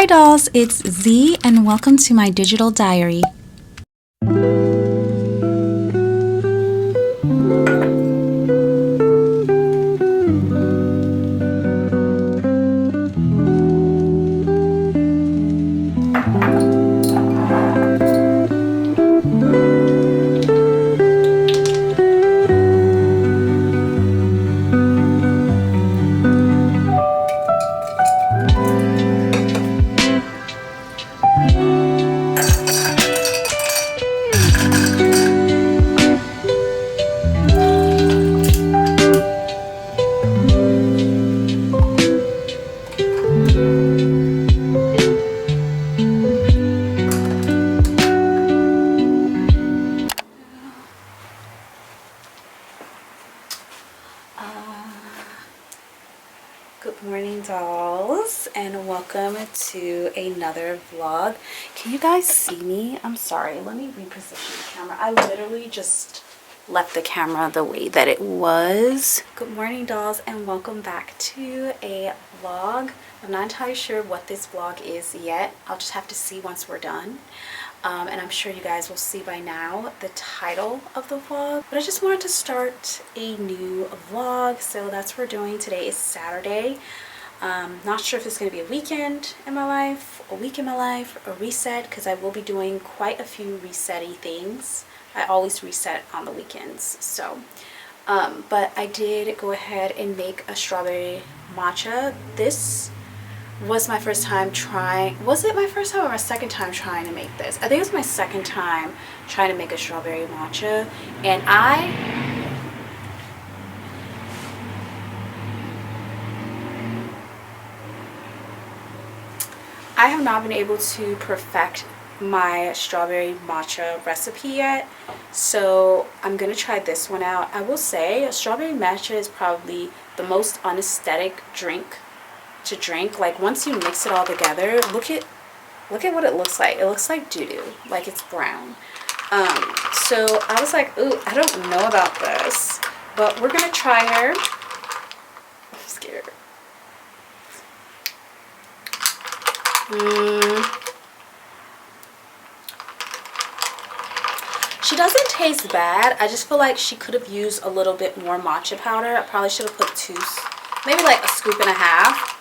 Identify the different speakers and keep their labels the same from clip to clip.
Speaker 1: Hi dolls, it's Z and welcome to my digital diary. Good morning dolls and welcome to another vlog. Can you guys see me? I'm sorry, let me reposition the camera. I literally just left the camera the way that it was. Good morning dolls and welcome back to a vlog. I'm not entirely sure what this vlog is yet. I'll just have to see once we're done. And I'm sure you guys will see by now the title of the vlog, but I just wanted to start a new vlog, so that's what we're doing. Today is Saturday. Not sure if it's going to be a weekend in my life, a week in my life, a reset, because I will be doing quite a few resetty things. I always reset on the weekends, so but I did go ahead and make a strawberry matcha. This was my first time trying. Was it my first time or my second time trying to make this? I think it was my second time trying to make a strawberry matcha, and I have not been able to perfect my strawberry matcha recipe yet, so I'm gonna try this one out. I will say a strawberry matcha is probably the most unaesthetic drink to drink. Like once you mix it all together, look at what it looks like. It looks like doo-doo, like it's brown. So I was like, ooh, I don't know about this, but we're gonna try her. I'm scared. She doesn't taste bad. I just feel like she could have used a little bit more matcha powder. I probably should have put maybe like a scoop and a half.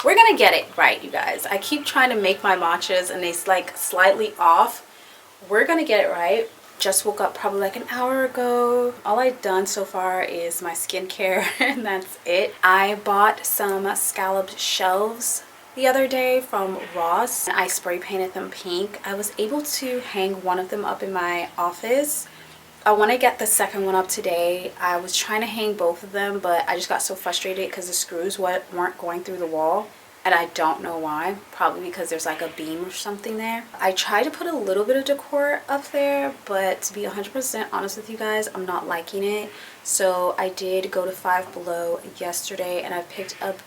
Speaker 1: We're gonna get it right, you guys. I keep trying to make my matchas and they like slightly off. We're gonna get it right. Just woke up probably like an hour ago. All I've done so far is my skincare and that's it. I bought some scalloped shelves the other day from Ross. I spray painted them pink. I was able to hang one of them up in my office. I want to get the second one up today. I was trying to hang both of them, but I just got so frustrated because the screws weren't going through the wall, and I don't know why. Probably because there's like a beam or something there. I tried to put a little bit of decor up there, but to be 100% honest with you guys, I'm not liking it. So I did go to Five Below yesterday and I picked up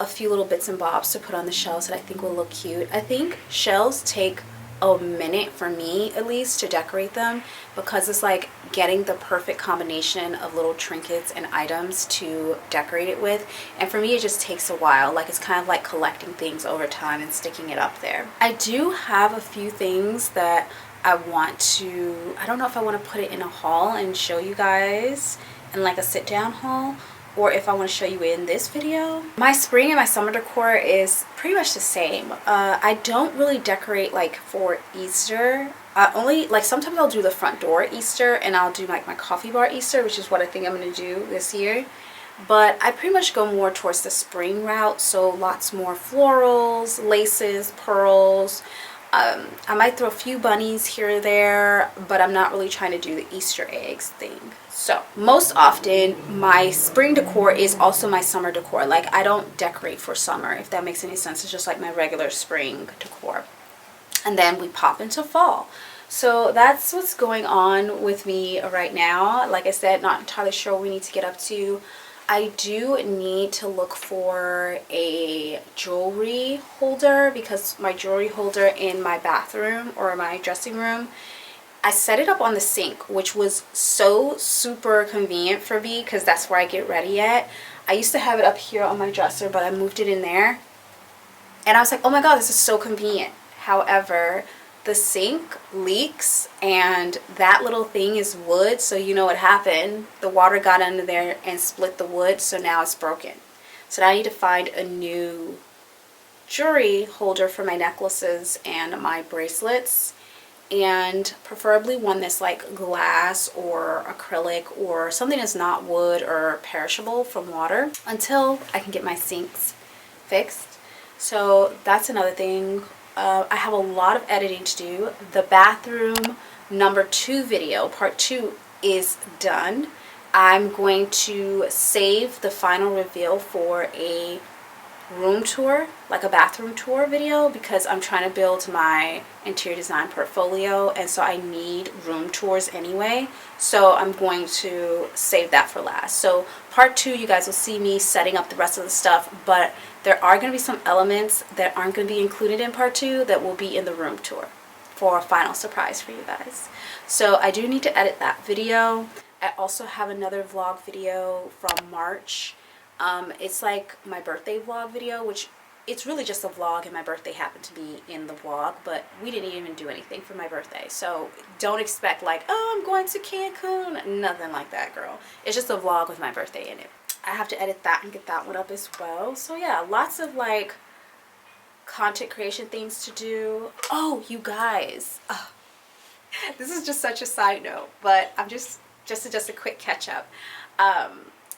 Speaker 1: a few little bits and bobs to put on the shelves that I think will look cute. I think shelves take a minute, for me at least, to decorate them because it's like getting the perfect combination of little trinkets and items to decorate it with, and for me it just takes a while. Like it's kind of like collecting things over time and sticking it up there. I do have a few things that I want to, I don't know if I want to put it in a haul and show you guys in like a sit down haul, or if I want to show you in this video. My spring and my summer decor is pretty much the same. I don't really decorate like for Easter. Only like sometimes I'll do the front door Easter and I'll do like my coffee bar Easter, which is what I think I'm going to do this year. But I pretty much go more towards the spring route, so lots more florals, laces, pearls. I might throw a few bunnies here or there, but I'm not really trying to do the Easter eggs thing. So most often my spring decor is also my summer decor. Like I don't decorate for summer, if that makes any sense. It's just like my regular spring decor. And then we pop into fall. So that's what's going on with me right now. Like I said, not entirely sure what we need to get up to. I do need to look for a jewelry holder because my jewelry holder in my bathroom or my dressing room, I set it up on the sink, which was so super convenient for me because that's where I get ready at. I used to have it up here on my dresser, but I moved it in there And I was like, oh my god, this is so convenient. However, the sink leaks and that little thing is wood, so you know what happened. The water got under there and split the wood, so now it's broken. So now I need to find a new jewelry holder for my necklaces and my bracelets, and preferably one that's like glass or acrylic or something that's not wood or perishable from water until I can get my sinks fixed. So that's another thing. I have a lot of editing to do. The bathroom number 2 video, part 2, is done. I'm going to save the final reveal for a room tour, like a bathroom tour video, because I'm trying to build my interior design portfolio, and so I need room tours anyway, so I'm going to save that for last. So part 2, you guys will see me setting up the rest of the stuff, but there are going to be some elements that aren't going to be included in part 2 that will be in the room tour for a final surprise for you guys. So I do need to edit that video. I also have another vlog video from March. It's like my birthday vlog video, which it's really just a vlog and my birthday happened to be in the vlog, but we didn't even do anything for my birthday. So don't expect like, oh, I'm going to Cancun. Nothing like that, girl. It's just a vlog with my birthday in it. I have to edit that and get that one up as well. So yeah, lots of like content creation things to do. Oh, you guys. This is just such a side note, but I'm just a quick catch up.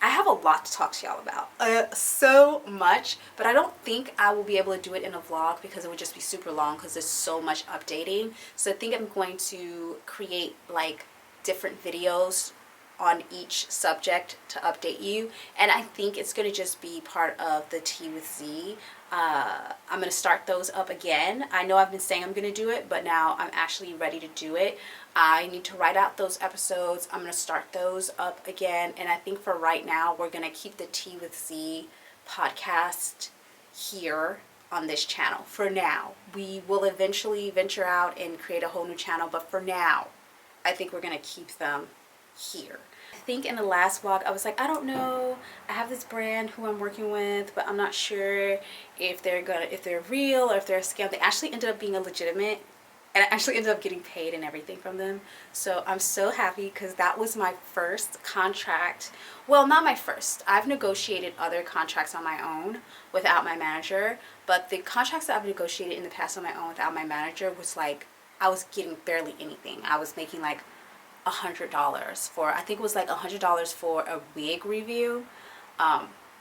Speaker 1: I have a lot to talk to y'all about, so much, but I don't think I will be able to do it in a vlog because it would just be super long because there's so much updating. So I think I'm going to create like different videos on each subject to update you, and I think it's going to just be part of the Tea with Z. I'm going to start those up again. I know I've been saying I'm going to do it, but now I'm actually ready to do it. I need to write out those episodes. I'm going to start those up again, and I think for right now we're going to keep the Tea with Z podcast here on this channel. For now, we will eventually venture out and create a whole new channel, but for now I think we're going to keep them here. I think in the last vlog I was like, I don't know, I have this brand who I'm working with, but I'm not sure if they're real or if they're a scam. They actually ended up being a legitimate, and I actually ended up getting paid and everything from them. So I'm so happy because that was my first contract. Well, not my first. I've negotiated other contracts on my own without my manager, but the contracts that I've negotiated in the past on my own without my manager was like, I was getting barely anything. I was making like $100 for, I think it was like $100 for a wig review.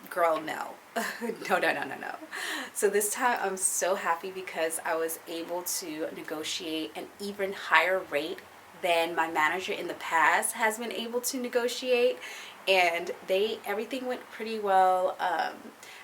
Speaker 1: Girl, no. No. So this time I'm so happy because I was able to negotiate an even higher rate than my manager in the past has been able to negotiate, and everything went pretty well.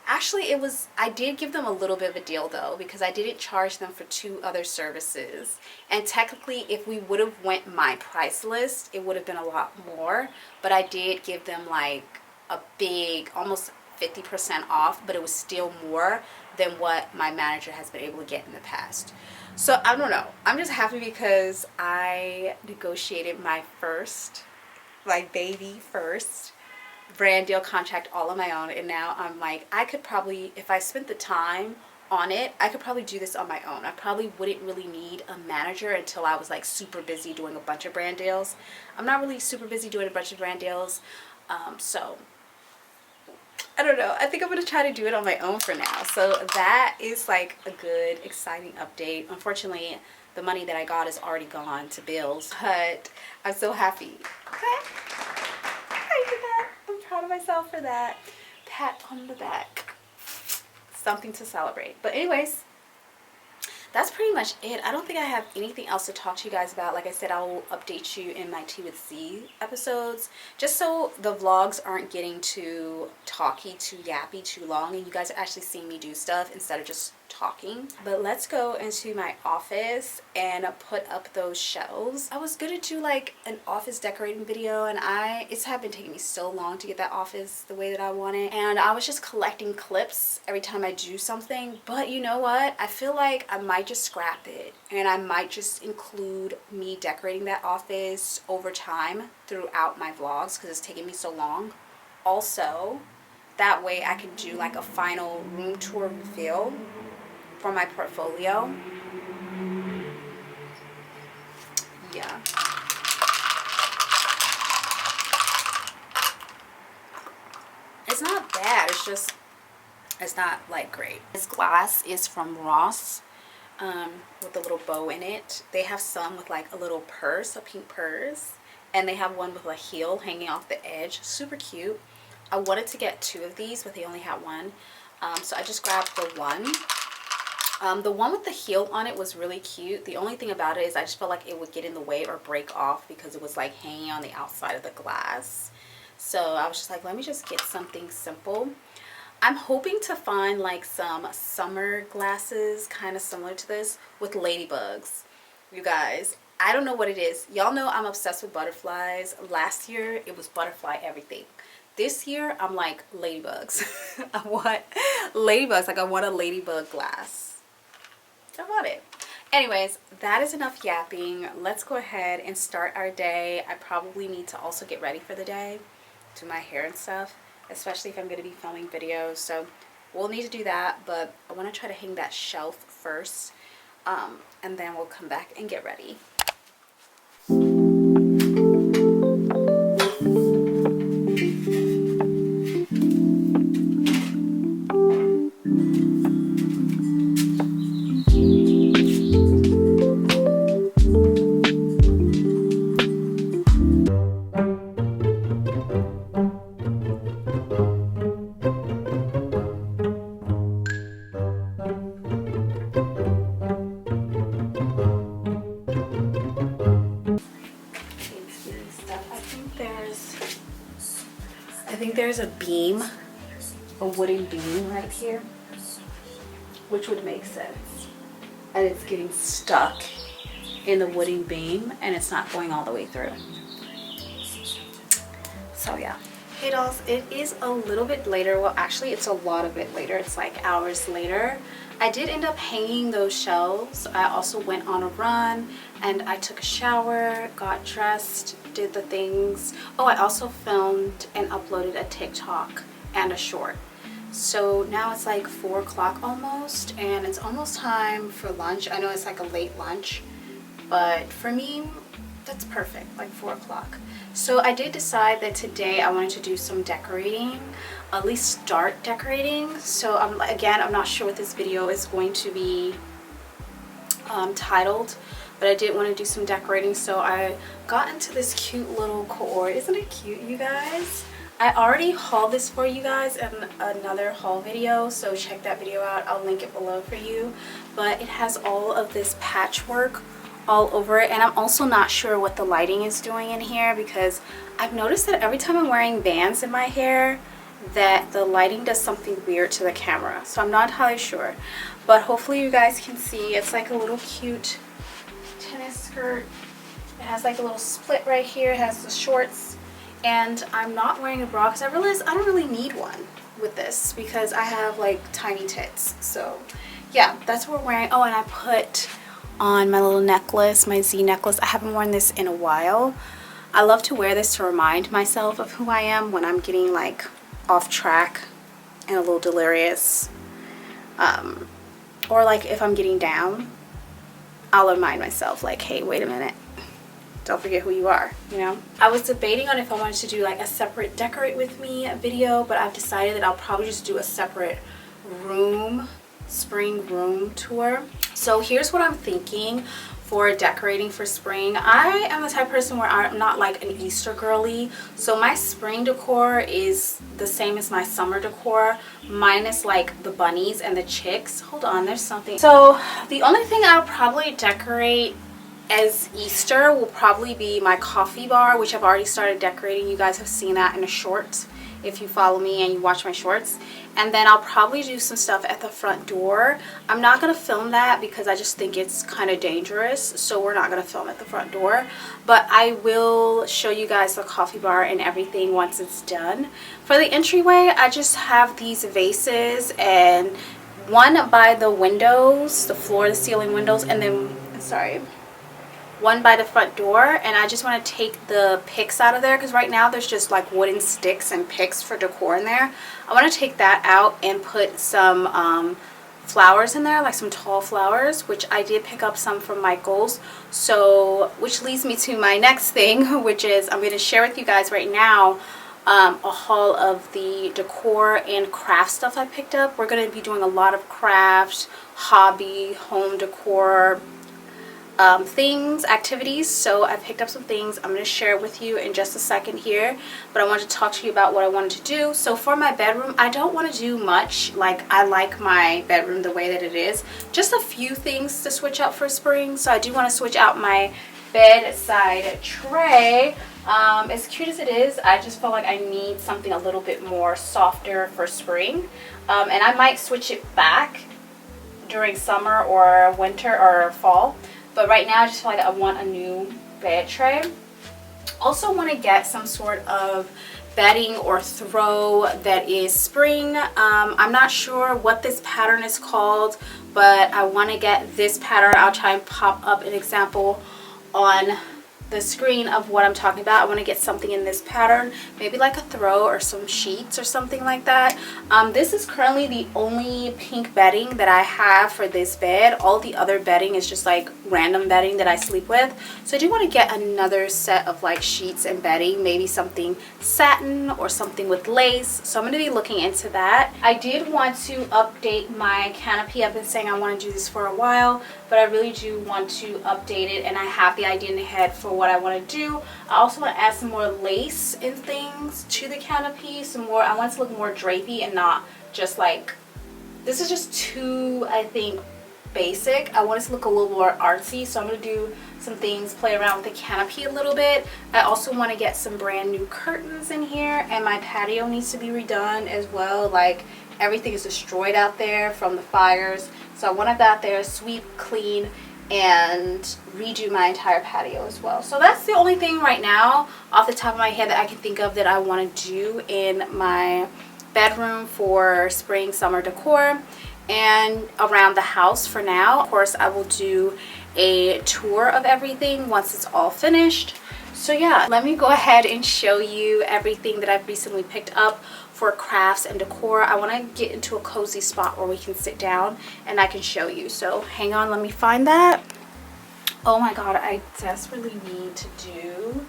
Speaker 1: Actually, I did give them a little bit of a deal though, because I didn't charge them for 2 other services, and technically if we would have went my price list it would have been a lot more, but I did give them like a big, almost 50% off, but it was still more than what my manager has been able to get in the past. So I don't know, I'm just happy because I negotiated my baby first brand deal contract all on my own, and now I'm like, I could probably, if I spent the time on it, I could probably do this on my own. I probably wouldn't really need a manager until I was like super busy doing a bunch of brand deals. I'm not really super busy doing a bunch of brand deals, so I don't know. I think I'm going to try to do it on my own for now. So that is like a good, exciting update. Unfortunately, the money that I got is already gone to bills, but I'm so happy. Okay? I did that. I'm proud of myself for that. Pat on the back. Something to celebrate. But anyways, that's pretty much it. I don't think I have anything else to talk to you guys about. Like I said, I will update you in my Tea with Z episodes, just so the vlogs aren't getting too talky, too yappy, too long, and you guys are actually seeing me do stuff instead of just talking. But let's go into my office and put up those shelves. I was gonna do like an office decorating video, and it's been taking me so long to get that office the way that I want it, and I was just collecting clips every time I do something. But you know what, I feel like I might just scrap it, and I might just include me decorating that office over time throughout my vlogs because it's taking me so long. Also, that way I can do like a final room tour reveal for my portfolio. Yeah. It's not bad, it's just, it's not like great. This glass is from Ross, with a little bow in it. They have some with like a little purse, a pink purse, and they have one with a heel hanging off the edge. Super cute. I wanted to get 2 of these, but they only had one, so I just grabbed the one. The one with the heel on it was really cute. The only thing about it is I just felt like it would get in the way or break off because it was like hanging on the outside of the glass. So I was just like, let me just get something simple. I'm hoping to find like some summer glasses kind of similar to this with ladybugs. You guys, I don't know what it is. Y'all know I'm obsessed with butterflies. Last year it was butterfly everything. This year I'm like ladybugs. I want ladybugs, like I want a ladybug glass. I want it. Anyways, that is enough yapping. Let's go ahead and start our day. I probably need to also get ready for the day, do my hair and stuff, especially if I'm going to be filming videos. So we'll need to do that, but I want to try to hang that shelf first, and then we'll come back and get ready. I think there's a beam, a wooden beam right here, which would make sense. And it's getting stuck in the wooden beam and it's not going all the way through. So yeah. Hey dolls, it is a little bit later. Well, actually it's a lot of bit later. It's like hours later. I did end up hanging those shelves. I also went on a run and I took a shower, got dressed, did the things. Oh, I also filmed and uploaded a TikTok and a short. So now it's like 4 o'clock almost, and it's almost time for lunch. I know it's like a late lunch, but for me, that's perfect, like 4 o'clock. So I did decide that today I wanted to do some decorating, at least start decorating. So I'm not sure what this video is going to be titled, but I did want to do some decorating. So I got into this cute little cord. Isn't it cute, you guys? I already hauled this for you guys in another haul video, so check that video out. I'll link it below for you. But it has all of this patchwork all over it, and I'm also not sure what the lighting is doing in here because I've noticed that every time I'm wearing bands in my hair that the lighting does something weird to the camera, so I'm not entirely sure, but hopefully you guys can see. It's like a little cute tennis skirt. It has like a little split right here. It has the shorts, and I'm not wearing a bra because I realized I don't really need one with this because I have like tiny tits. So yeah, that's what we're wearing. Oh, and I put on my little necklace, my Z necklace. I haven't worn this in a while. I love to wear this to remind myself of who I am when I'm getting like off track and a little delirious, or like if I'm getting down, I'll remind myself like, hey, wait a minute, don't forget who you are, you know. I was debating on if I wanted to do like a separate decorate with me video, but I've decided that I'll probably just do a separate spring room tour. So here's what I'm thinking for decorating for spring. I am the type of person where I'm not like an Easter girly, so my spring decor is the same as my summer decor, minus like the bunnies and the chicks. Hold on, there's something. So the only thing I'll probably decorate as Easter will probably be my coffee bar, which I've already started decorating. You guys have seen that in a short if you follow me and you watch my shorts. And then I'll probably do some stuff at the front door. I'm not going to film that because I just think it's kind of dangerous, so we're not going to film at the front door. But I will show you guys the coffee bar and everything once it's done. For the entryway, I just have these vases, and one by the windows, the floor to ceiling windows, and then, sorry, one by the front door. And I just want to take the picks out of there because right now there's just like wooden sticks and picks for decor in there. I want to take that out and put some flowers in there, like some tall flowers, which I did pick up some from Michael's. So which leads me to my next thing, which is I'm going to share with you guys right now a haul of the decor and craft stuff I picked up. We're going to be doing a lot of craft, hobby, home decor things, activities. So I picked up some things. I'm going to share it with you in just a second here, but I wanted to talk to you about what I wanted to do. So for my bedroom, I don't want to do much. Like, I like my bedroom the way that it is. Just a few things to switch up for spring. So I do want to switch out my bedside tray. As cute as it is, I just feel like I need something a little bit more softer for spring, and I might switch it back during summer or winter or fall. But right now I just feel like I want a new bed tray. Also want to get some sort of bedding or throw that is spring. I'm not sure what this pattern is called, but I want to get this pattern. I'll try and pop up an example on the screen of what I'm talking about. I want to get something in this pattern, maybe like a throw or some sheets or something like that. This is currently the only pink bedding that I have for this bed. All the other bedding is just like random bedding that I sleep with. So I do want to get another set of like sheets and bedding, maybe something satin or something with lace. So I'm going to be looking into that. I did want to update my canopy. I've been saying I want to do this for a while, but I really do want to update it, and I have the idea in the head for what I want to do. I also want to add some more lace and things to the canopy. I want it to look more drapey and not just like, this is just too, I think, basic. I want it to look a little more artsy, so I'm going to do some things, play around with the canopy a little bit. I also want to get some brand new curtains in here, and my patio needs to be redone as well. Like, everything is destroyed out there from the fires. So I want to go out there, sweep, clean, and redo my entire patio as well. So that's the only thing right now off the top of my head that I can think of that I want to do in my bedroom for spring, summer decor and around the house for now. Of course, I will do a tour of everything once it's all finished. So yeah, let me go ahead and show you everything that I've recently picked up for crafts and decor. I want to get into a cozy spot where we can sit down and I can show you. So hang on, let me find that. Oh my god, I desperately need to do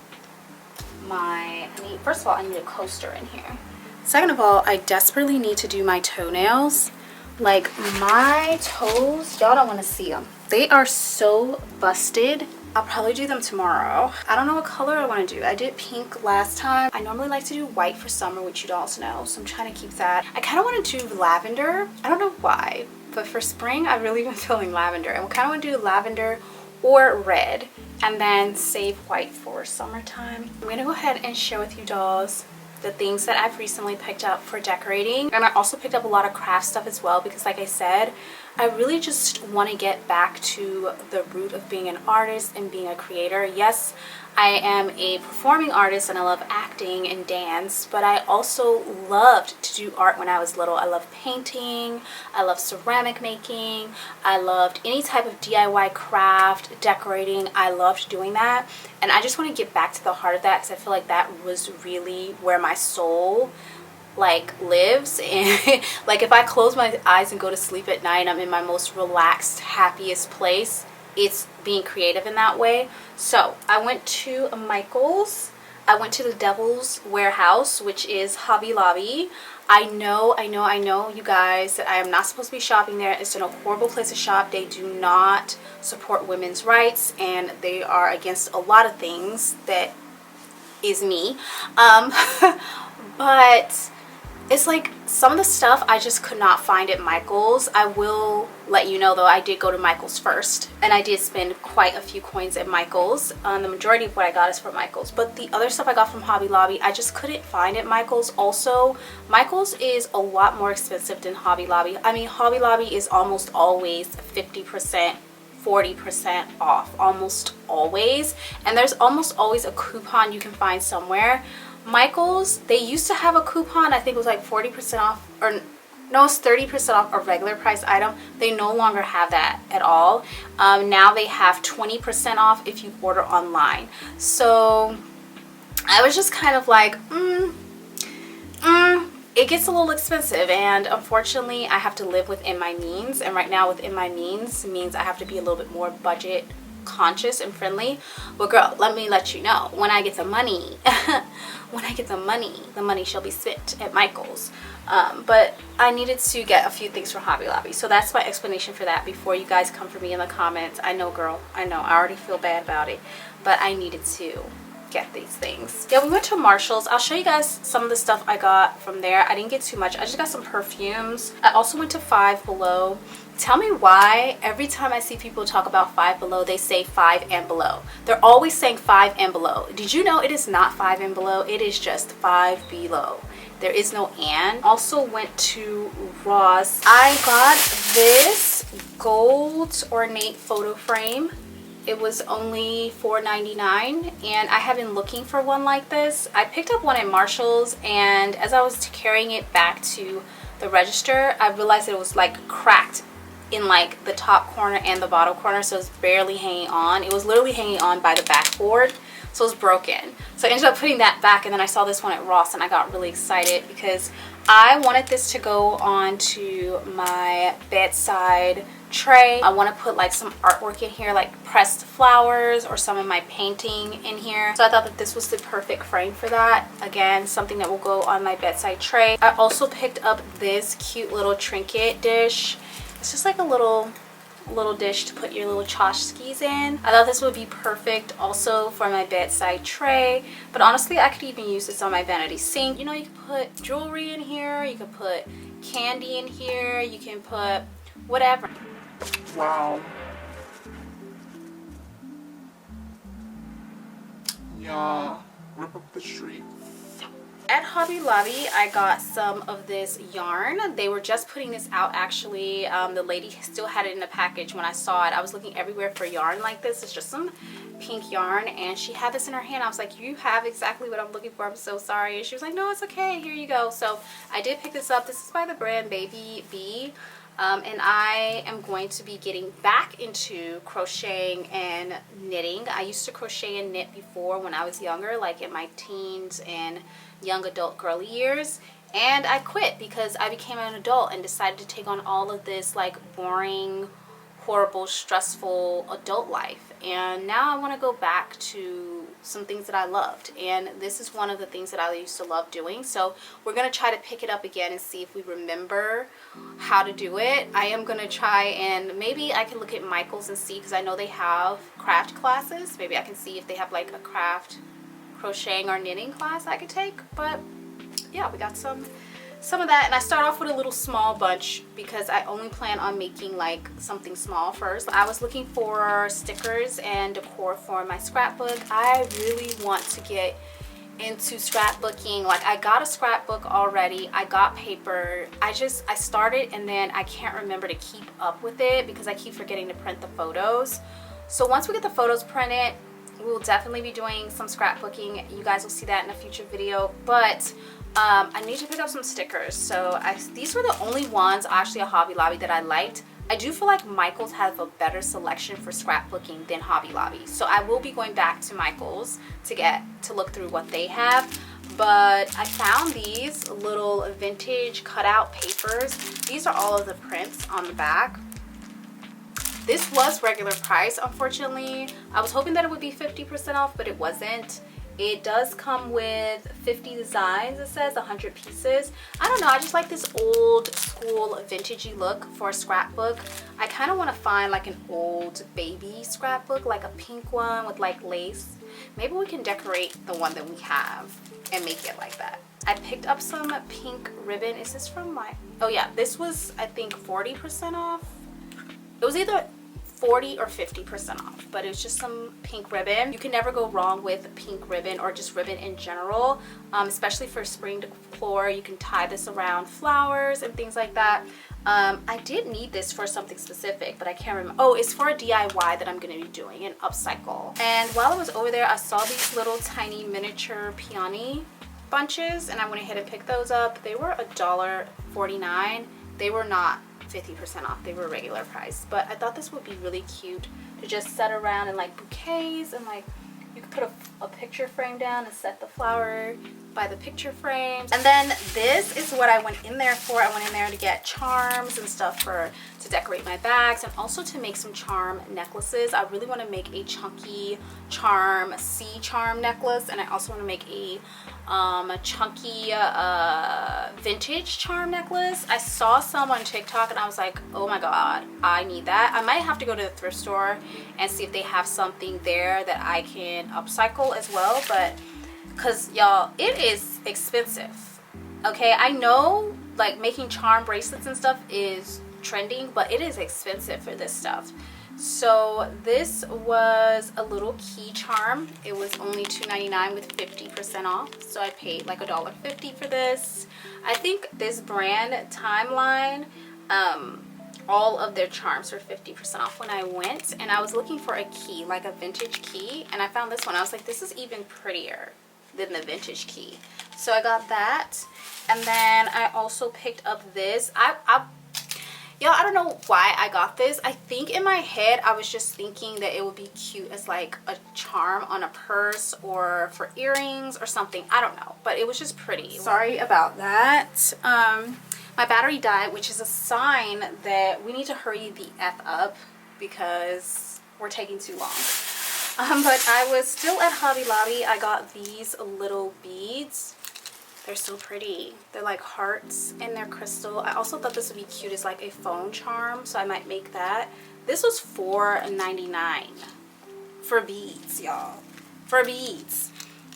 Speaker 1: first of all, I need a coaster in here. Second of all, I desperately need to do my toenails. Like, my toes, y'all don't want to see them. They are so busted. I'll probably do them tomorrow. I don't know what color I want to do. I did pink last time. I normally like to do white for summer, which you also know, so I'm trying to keep that. I kind of want to do lavender. I don't know why, but for spring, I've really been feeling lavender. And we kind of want to do lavender or red, and then save white for summertime. I'm going to go ahead and share with you dolls the things that I've recently picked up for decorating. And I also picked up a lot of craft stuff as well, because like I said, I really just want to get back to the root of being an artist and being a creator. Yes, I am a performing artist and I love acting and dance, but I also loved to do art when I was little. I love painting, I love ceramic making, I loved any type of DIY craft, decorating. I loved doing that, and I just want to get back to the heart of that, because I feel like that was really where my soul like lives. And like, if I close my eyes and go to sleep at night, I'm in my most relaxed, happiest place. It's being creative in that way. So I went to Michael's. I went to the Devil's Warehouse, which is Hobby Lobby. I know, you guys, that I am not supposed to be shopping there. It's a horrible place to shop. They do not support women's rights, and they are against a lot of things that is me. But it's like some of the stuff I just could not find at Michael's. I will let you know though, I did go to Michael's first, and I did spend quite a few coins at Michael's. The majority of what I got is from Michael's, but the other stuff I got from Hobby Lobby I just couldn't find at Michael's. Also, Michael's is a lot more expensive than Hobby Lobby. I mean, Hobby Lobby is almost always 50%, 40% off, almost always, and there's almost always a coupon you can find somewhere. Michael's, they used to have a coupon, I think it was like 40% off, or no, it's 30% off a regular price item. They no longer have that at all. Now they have 20% off if you order online. So I was just kind of like, it gets a little expensive, and unfortunately I have to live within my means, and right now within my means means I have to be a little bit more budget conscious and friendly. Well girl, let me let you know, when I get the money when I get the money shall be spent at Michael's. But I needed to get a few things from Hobby Lobby, so that's my explanation for that before you guys come for me in the comments. I know girl, I know, I already feel bad about it, but I needed to get these things. Yeah, we went to Marshall's. I'll show you guys some of the stuff I got from there. I didn't get too much. I just got some perfumes. I also went to Five Below. Tell me why every time I see people talk about Five Below, they say Five and Below. They're always saying Five and Below. Did you know it is not Five and Below? It is just Five Below. There is no and. Also went to Ross. I got this gold ornate photo frame. It was only $4.99, and I have been looking for one like this. I picked up one at Marshall's, and as I was carrying it back to the register, I realized that it was like cracked in like the top corner and the bottom corner, so it's barely hanging on. It was literally hanging on by the backboard, so it was broken. So I ended up putting that back, and then I saw this one at Ross, and I got really excited because I wanted this to go onto my bedside tray. I want to put like some artwork in here, like pressed flowers or some of my painting in here. So I thought that this was the perfect frame for that. Again, something that will go on my bedside tray. I also picked up this cute little trinket dish. It's just like a little dish to put your little tchotchkes in. I thought this would be perfect also for my bedside tray, but honestly I could even use this on my vanity sink. You know, you can put jewelry in here, you can put candy in here, you can put whatever.
Speaker 2: Wow. Y'all, rip up the street.
Speaker 1: At Hobby Lobby, I got some of this yarn. They were just putting this out actually. The lady still had it in the package when I saw it. I was looking everywhere for yarn like this. It's just some pink yarn, and she had this in her hand. I was like, you have exactly what I'm looking for. I'm so sorry. And she was like, no, it's okay. Here you go. So I did pick this up. This is by the brand Baby B. And I am going to be getting back into crocheting and knitting. I used to crochet and knit before when I was younger, like in my teens and young adult girly years, and I quit because I became an adult and decided to take on all of this like boring, horrible, stressful adult life. And now I want to go back to some things that I loved, and this is one of the things that I used to love doing. So we're going to try to pick it up again and see if we remember how to do it. I am going to try, and maybe I can look at Michael's and see, because I know they have craft classes. Maybe I can see if they have like a craft crocheting or knitting class I could take. But yeah, we got some of that, and I start off with a little small bunch because I only plan on making like something small first. I was looking for stickers and decor for my scrapbook. I really want to get into scrapbooking. Like, I got a scrapbook already, I got paper, I started, and then I can't remember to keep up with it because I keep forgetting to print the photos. So once we get the photos printed, we will definitely be doing some scrapbooking. You guys will see that in a future video. But I need to pick up some stickers. So these were the only ones actually at Hobby Lobby that I liked. I do feel like Michael's has a better selection for scrapbooking than Hobby Lobby. So I will be going back to Michael's to look through what they have. But I found these little vintage cutout papers. These are all of the prints on the back. This was regular price, unfortunately. I was hoping that it would be 50% off, but it wasn't. It does come with 50 designs, it says 100 pieces. I don't know, I just like this old school vintagey look for a scrapbook. I kind of want to find like an old baby scrapbook, like a pink one with like lace. Maybe we can decorate the one that we have and make it like that. I picked up some pink ribbon. Is this from my... Oh yeah, this was I think 40% off. It was either 40 or 50% off, but it was just some pink ribbon. You can never go wrong with pink ribbon or just ribbon in general, especially for spring decor. You can tie this around flowers and things like that. I did need this for something specific, but I can't remember. Oh, it's for a DIY that I'm going to be doing, an upcycle. And while I was over there, I saw these little tiny miniature peony bunches, and I went ahead and picked those up. They were $1.49. They were not 50% off, they were regular price, but I thought this would be really cute to just set around in like bouquets, and like you could put a picture frame down and set the flower by the picture frames. And then this is what I went in there for. I went in there to get charms and stuff to decorate my bags, and also to make some charm necklaces. I really want to make a chunky charm charm necklace, and I also want to make a chunky vintage charm necklace. I saw some on TikTok and I was like, oh my god, I need that. I might have to go to the thrift store and see if they have something there that I can upcycle as well, but because y'all, it is expensive. Okay, I know like making charm bracelets and stuff is trending, but it is expensive for this stuff. So this was a little key charm. It was only $2.99 with 50% off, so I paid like $1.50 for this. I think this brand Timeline, all of their charms were 50% off when I went, and I was looking for a key, like a vintage key, and I found this one. I was like, this is even prettier than the vintage key, so I got that. And then I also picked up this. Y'all, I don't know why I got this. I think in my head I was just thinking that it would be cute as like a charm on a purse or for earrings or something. I don't know, but it was just pretty. Sorry about that. My battery died, which is a sign that we need to hurry the F up because we're taking too long. But I was still at Hobby Lobby. I got these little beads. They're so pretty. They're like hearts and they're crystal. I also thought this would be cute as like a phone charm, so I might make that. This was $4.99 for beads, y'all. For beads.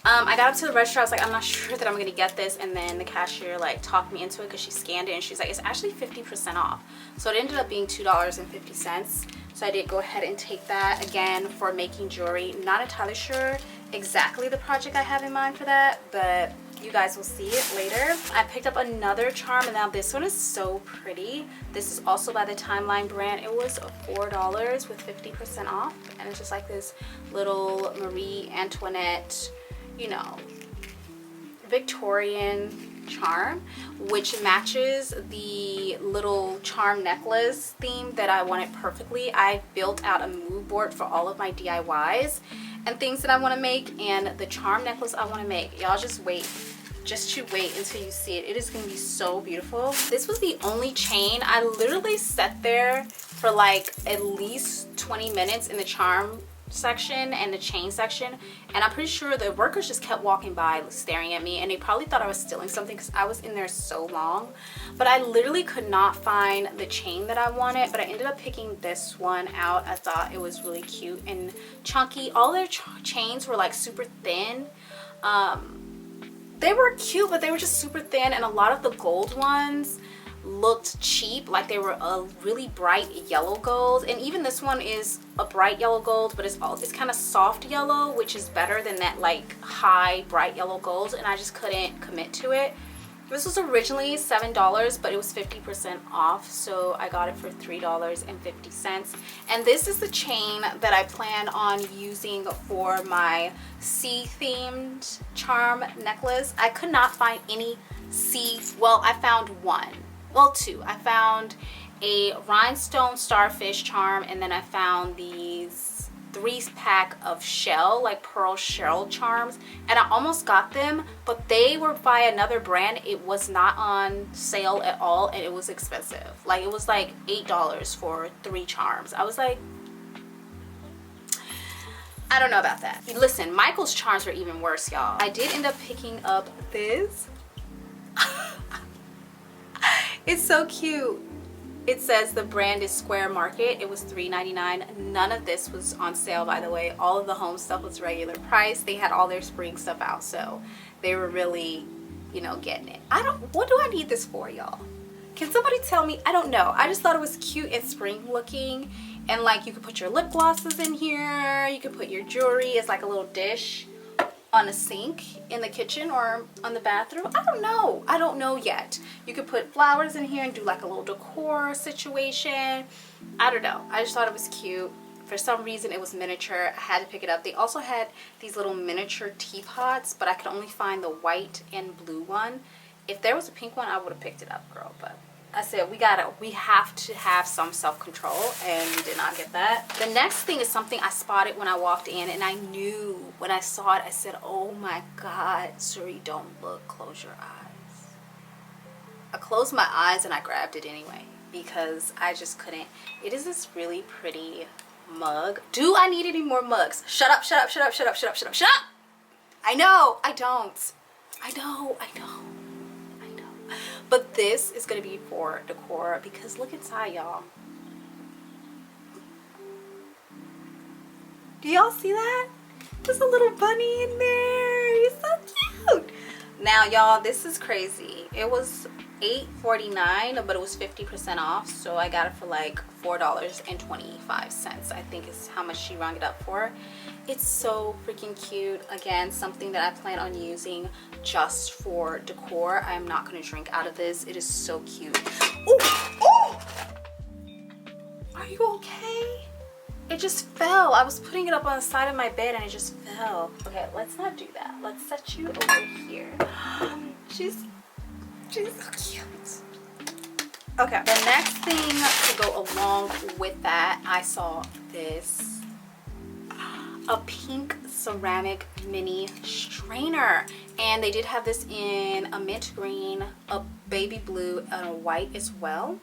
Speaker 1: I got up to the register. I was like, I'm not sure that I'm gonna get this, and then the cashier like talked me into it because she scanned it and she's like, it's actually 50% off. So it ended up being $2.50. So I did go ahead and take that again for making jewelry. Not entirely sure exactly the project I have in mind for that, but you guys will see it later. I picked up another charm, and now this one is so pretty. This is also by the Timeline brand. It was $4 with 50% off, and it's just like this little Marie Antoinette, you know, Victorian charm, which matches the little charm necklace theme that I wanted perfectly. I built out a mood board for all of my DIYs and things that I want to make, and the charm necklace I want to make, y'all just wait. Just you wait until you see it. It is going to be so beautiful. This was the only chain. I literally sat there for like at least 20 minutes in the charm section and the chain section, and I'm pretty sure the workers just kept walking by staring at me, and they probably thought I was stealing something because I was in there so long. But I literally could not find the chain that I wanted, but I ended up picking this one out. I thought it was really cute and chunky. All their chains were like super thin. They were cute, but they were just super thin, and a lot of the gold ones looked cheap, like they were a really bright yellow gold. And even this one is a bright yellow gold, but it's kind of soft yellow, which is better than that like high bright yellow gold, and I just couldn't commit to it. This was originally $7, but it was 50% off, so I got it for $3.50. And this is the chain that I plan on using for my sea-themed charm necklace. I could not find any sea, well, I found one. Well, two. I found a rhinestone starfish charm, and then I found these 3-pack of shell, like pearl shell charms, and I almost got them, but they were by another brand. It was not on sale at all, and it was expensive. Like, it was like $8 for 3 charms. I was like, I don't know about that. Listen, Michael's charms were even worse, y'all. I did end up picking up this. It's so cute. It says the brand is Square Market. It was $3.99. None of this was on sale, by the way. All of the home stuff was regular price. They had all their spring stuff out, so they were really, you know, getting it. What do I need this for, y'all? Can somebody tell me? I don't know. I just thought it was cute and spring looking, and like you could put your lip glosses in here. You could put your jewelry as like a little dish on a sink in the kitchen or on the bathroom. I don't know. I don't know yet. You could put flowers in here and do like a little decor situation. I don't know. I just thought it was cute. For some reason it was miniature. I had to pick it up. They also had these little miniature teapots, but I could only find the white and blue one. If there was a pink one, I would have picked it up, girl, but I said we have to have some self-control, and we did not get that. The next thing is something I spotted when I walked in, and I knew when I saw it, I said, oh my God, Suri, don't look, close your eyes. I closed my eyes and I grabbed it anyway because I just couldn't. It is this really pretty mug. Do I need any more mugs? Shut up, shut up, shut up, shut up, shut up, shut up, shut up. I know, I don't. I know. But this is gonna be for decor because look inside, y'all. Do y'all see that? There's a little bunny in there. He's so cute. Now, y'all, this is crazy. It was $8.49, but it was 50% off, so I got it for like $4.25. I think is how much she rung it up for. It's so freaking cute. Again, something that I plan on using just for decor. I am not going to drink out of this. It is so cute. Ooh, ooh! Are you okay? It just fell. I was putting it up on the side of my bed and it just fell. Okay, let's not do that. Let's set you over here. She's so cute. Okay, the next thing to go along with that, I saw this. A pink ceramic mini strainer, and they did have this in a mint green, a baby blue, and a white as well.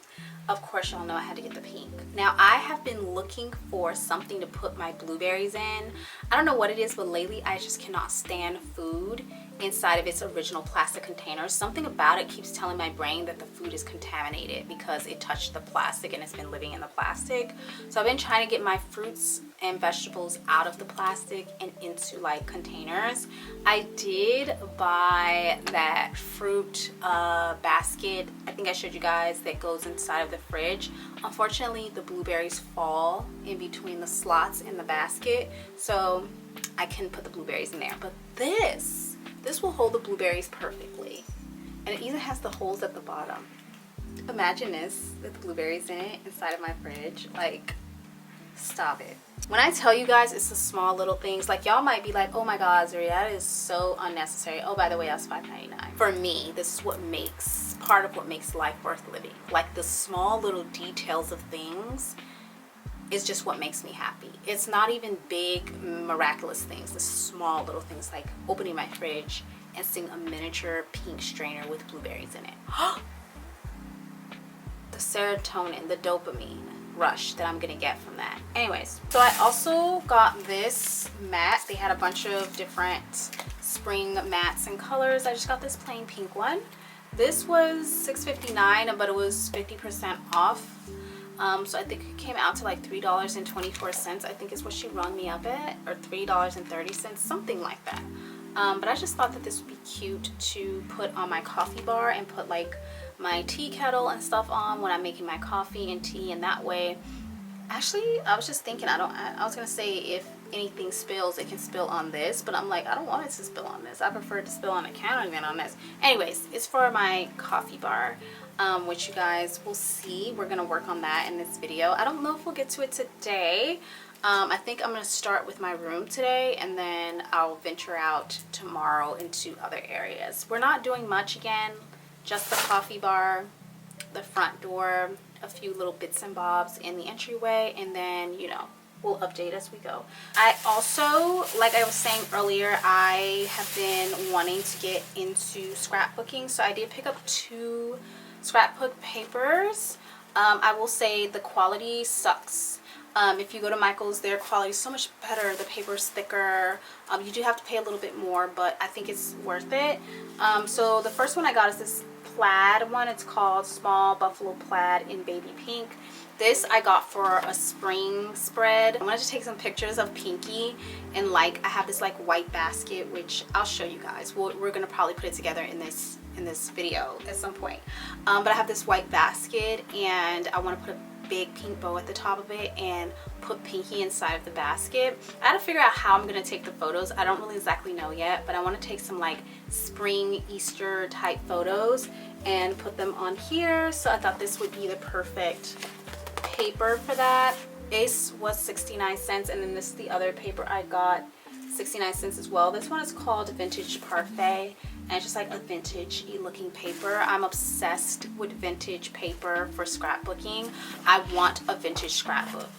Speaker 1: Of course, y'all know I had to get the pink. Now, I have been looking for something to put my blueberries in. I don't know what it is, but lately I just cannot stand food inside of its original plastic container. Something about it keeps telling my brain that the food is contaminated because it touched the plastic and it's been living in the plastic. So I've been trying to get my fruits and vegetables out of the plastic and into like containers. I did buy that fruit basket, I think I showed you guys, that goes inside of the fridge. Unfortunately, the blueberries fall in between the slots in the basket, so I can put the blueberries in there. But this will hold the blueberries perfectly, and it even has the holes at the bottom. Imagine this with blueberries in it inside of my fridge. Like, stop it. When I tell you guys it's the small little things, like y'all might be like, oh my God, Zuri, that is so unnecessary. Oh, by the way, that's $5.99. For me, this is what makes, part of what makes life worth living. Like the small little details of things is just what makes me happy. It's not even big, miraculous things. The small little things like opening my fridge and seeing a miniature pink strainer with blueberries in it. The serotonin, the dopamine rush that I'm gonna get from that. Anyways, so I also got this mat. They had a bunch of different spring mats and colors. I just got this plain pink one. This was $6.59, but it was 50% off. So I think it came out to like $3.24, I think is what she rung me up at, or $3.30, something like that. But I just thought that this would be cute to put on my coffee bar and put like my tea kettle and stuff on when I'm making my coffee and tea, and that way, actually, I was just thinking, I was gonna say if anything spills, it can spill on this, but I'm like, I don't want it to spill on this. I prefer it to spill on the counter than on this. Anyways, it's for my coffee bar, which you guys will see. We're gonna work on that in this video. I don't know if we'll get to it today. I think I'm gonna start with my room today, and then I'll venture out tomorrow into other areas. We're not doing much again, just the coffee bar, the front door, a few little bits and bobs in the entryway, and then, you know, we'll update as we go. I also, like I was saying earlier, I have been wanting to get into scrapbooking, so I did pick up 2 scrapbook papers. I will say the quality sucks. If you go to Michael's, their quality is so much better. The paper is thicker. You do have to pay a little bit more, but I think it's worth it. So the first one I got is this plaid one. It's called Small Buffalo Plaid in Baby Pink. This I got for a spring spread. I'm going to take some pictures of Pinky, and like I have this like white basket, which I'll show you guys. We're going to probably put it together in this video at some point. But I have this white basket, and I want to put a big pink bow at the top of it and put Pinky inside of the basket. I had to figure out how I'm going to take the photos. I don't really exactly know yet, but I want to take some like spring Easter type photos and put them on here. So I thought this would be the perfect paper for that. This was 69 cents, and then this is the other paper I got, 69 cents as well. This one is called Vintage Parfait, and it's just like a vintage looking paper. I'm obsessed with vintage paper for scrapbooking. I want a vintage scrapbook.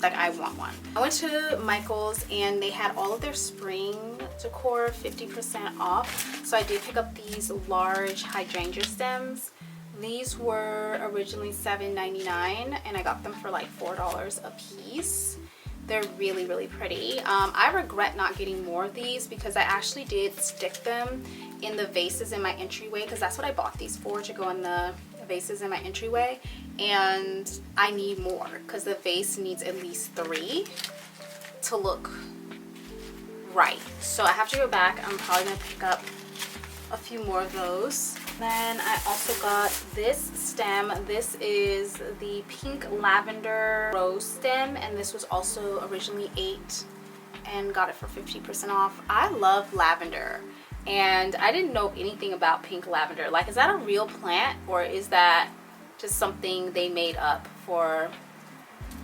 Speaker 1: Like, I want one. I went to Michael's and they had all of their spring decor 50% off. So I did pick up these large hydrangea stems. These were originally $7.99 and I got them for like $4 a piece. They're really, really pretty. I regret not getting more of these because I actually did stick them in the vases in my entryway, because that's what I bought these for, to go in the vases in my entryway. And I need more because the vase needs at least 3 to look right. So I have to go back. I'm probably gonna pick up a few more of those. Then I also got this stem. This is the pink lavender rose stem, and this was also originally $8 and got it for 50% off. I love lavender and I didn't know anything about pink lavender. Like, is that a real plant or is that just something they made up for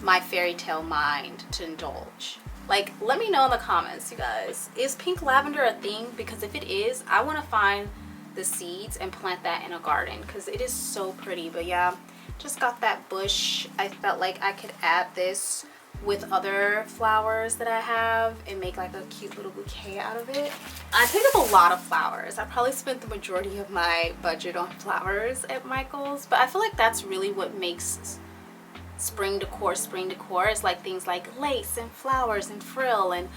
Speaker 1: my fairy tale mind to indulge? Like, let me know in the comments, you guys. Is pink lavender a thing? Because if it is, I want to find the seeds and plant that in a garden because it is so pretty. But yeah, just got that bush. I felt like I could add this with other flowers that I have and make like a cute little bouquet out of it. I picked up a lot of flowers. I probably spent the majority of my budget on flowers at Michael's, but I feel like that's really what makes spring decor is like things like lace and flowers and frill, and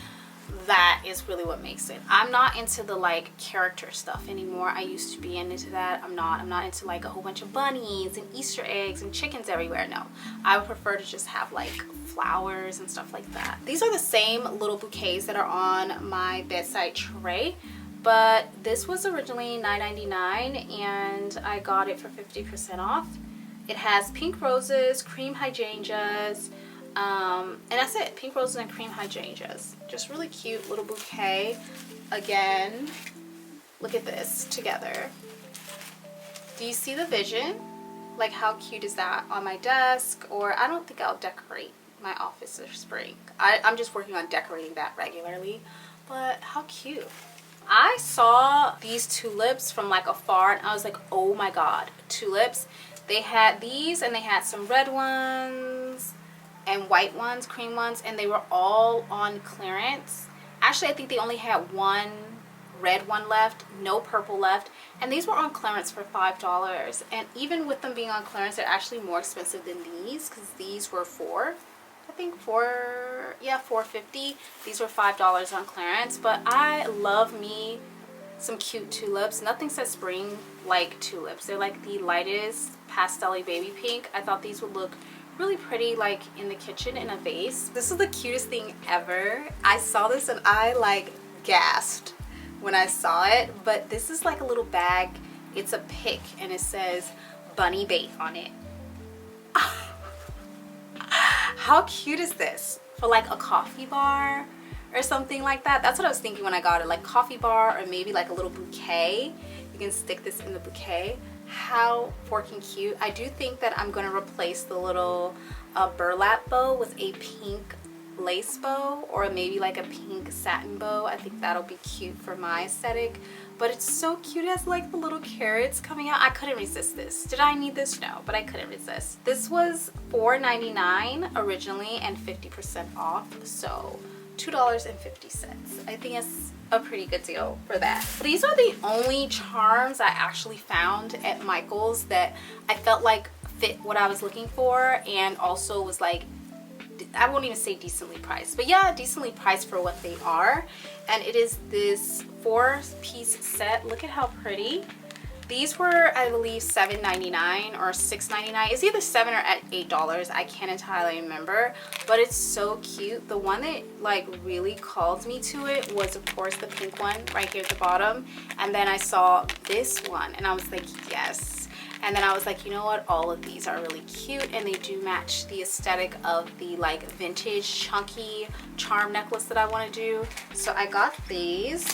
Speaker 1: that is really what makes it. I'm not into the like character stuff anymore. I used to be into that. I'm not into like a whole bunch of bunnies and Easter eggs and chickens everywhere. No, I would prefer to just have like flowers and stuff like that. These are the same little bouquets that are on my bedside tray, but this was originally $9.99 and I got it for 50% off. It has pink roses, cream hydrangeas, and that's it. Pink roses and cream hydrangeas. Just really cute little bouquet. Again, look at this together. Do you see the vision? Like, how cute is that on my desk? Or I don't think I'll decorate my office this spring. I'm just working on decorating that regularly. But how cute. I saw these tulips from like afar and I was like, oh my god, tulips. They had these and they had some red ones and white ones, cream ones, and they were all on clearance. Actually, I think they only had one red one left, no purple left, and these were on clearance for $5. And even with them being on clearance, they're actually more expensive than these because these were $4.50. These were $5 on clearance. But I love me some cute tulips. Nothing says spring like tulips. They're like the lightest pastel-y baby pink. I thought these would look really pretty like in the kitchen in a vase. This is the cutest thing ever. I saw this and I like gasped when I saw it. But this is like a little bag. It's a pick and it says bunny bait on it. How cute is this for like a coffee bar or something like that? That's what I was thinking when I got it, like coffee bar or maybe like a little bouquet. You can stick this in the bouquet. How forking cute. I do think that I'm going to replace the little burlap bow with a pink lace bow or maybe like a pink satin bow. I think that'll be cute for my aesthetic. But it's so cute. It has like the little carrots coming out. I couldn't resist this. Did I need this? No, but I couldn't resist. This was $4.99 originally and 50% off. So $2.50. I think it's a pretty good deal for that. These are the only charms I actually found at Michael's that I felt like fit what I was looking for and also was like, I won't even say decently priced, but yeah, decently priced for what they are. And it is this 4-piece set. Look at how pretty. These were, I believe, $7.99 or $6.99. It's either $7 or $8. I can't entirely remember, but it's so cute. The one that like really called me to it was, of course, the pink one right here at the bottom. And then I saw this one and I was like, yes. And then I was like, you know what? All of these are really cute and they do match the aesthetic of the like vintage chunky charm necklace that I want to do. So I got these.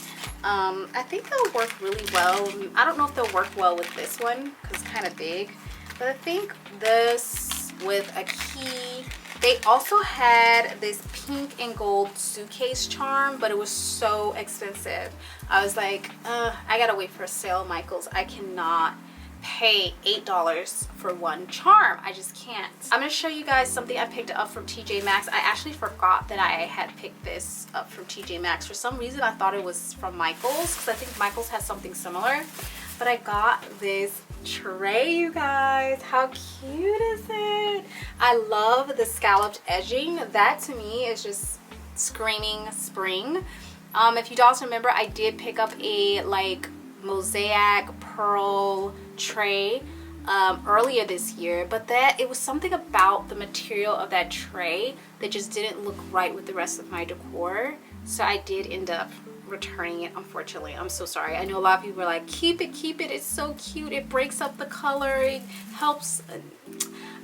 Speaker 1: I think they'll work really well. I don't know if they'll work well with this one because it's kind of big. But I think this with a key They also had this pink and gold suitcase charm, but it was so expensive. I was like, I gotta wait for a sale, Michaels. I cannot pay $8 for one charm. I just can't. I'm gonna show you guys something I picked up from TJ Maxx. I actually forgot that I had picked this up from TJ Maxx. For some reason I thought it was from Michaels, because I think Michaels has something similar. But I got this tray, you guys. How cute is it? I love the scalloped edging. That to me is just screaming spring. If you guys remember, I did pick up a like mosaic pearl tray earlier this year, but that it was something about the material of that tray that just didn't look right with the rest of my decor, so I did end up returning it, unfortunately. I'm so sorry. I know a lot of people were like, keep it, it's so cute, it breaks up the color, it helps.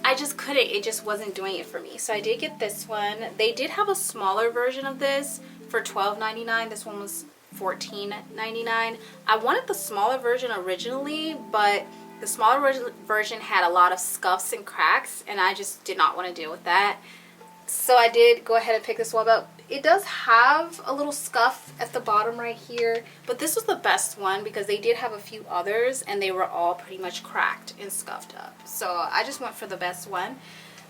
Speaker 1: I just couldn't, it just wasn't doing it for me. So I did get this one. They did have a smaller version of this for $12.99. This one was $14.99. I wanted the smaller version originally, but the smaller version had a lot of scuffs and cracks, and I just did not want to deal with that. So I did go ahead and pick this one up. It does have a little scuff at the bottom right here, but this was the best one because they did have a few others and they were all pretty much cracked and scuffed up. So I just went for the best one.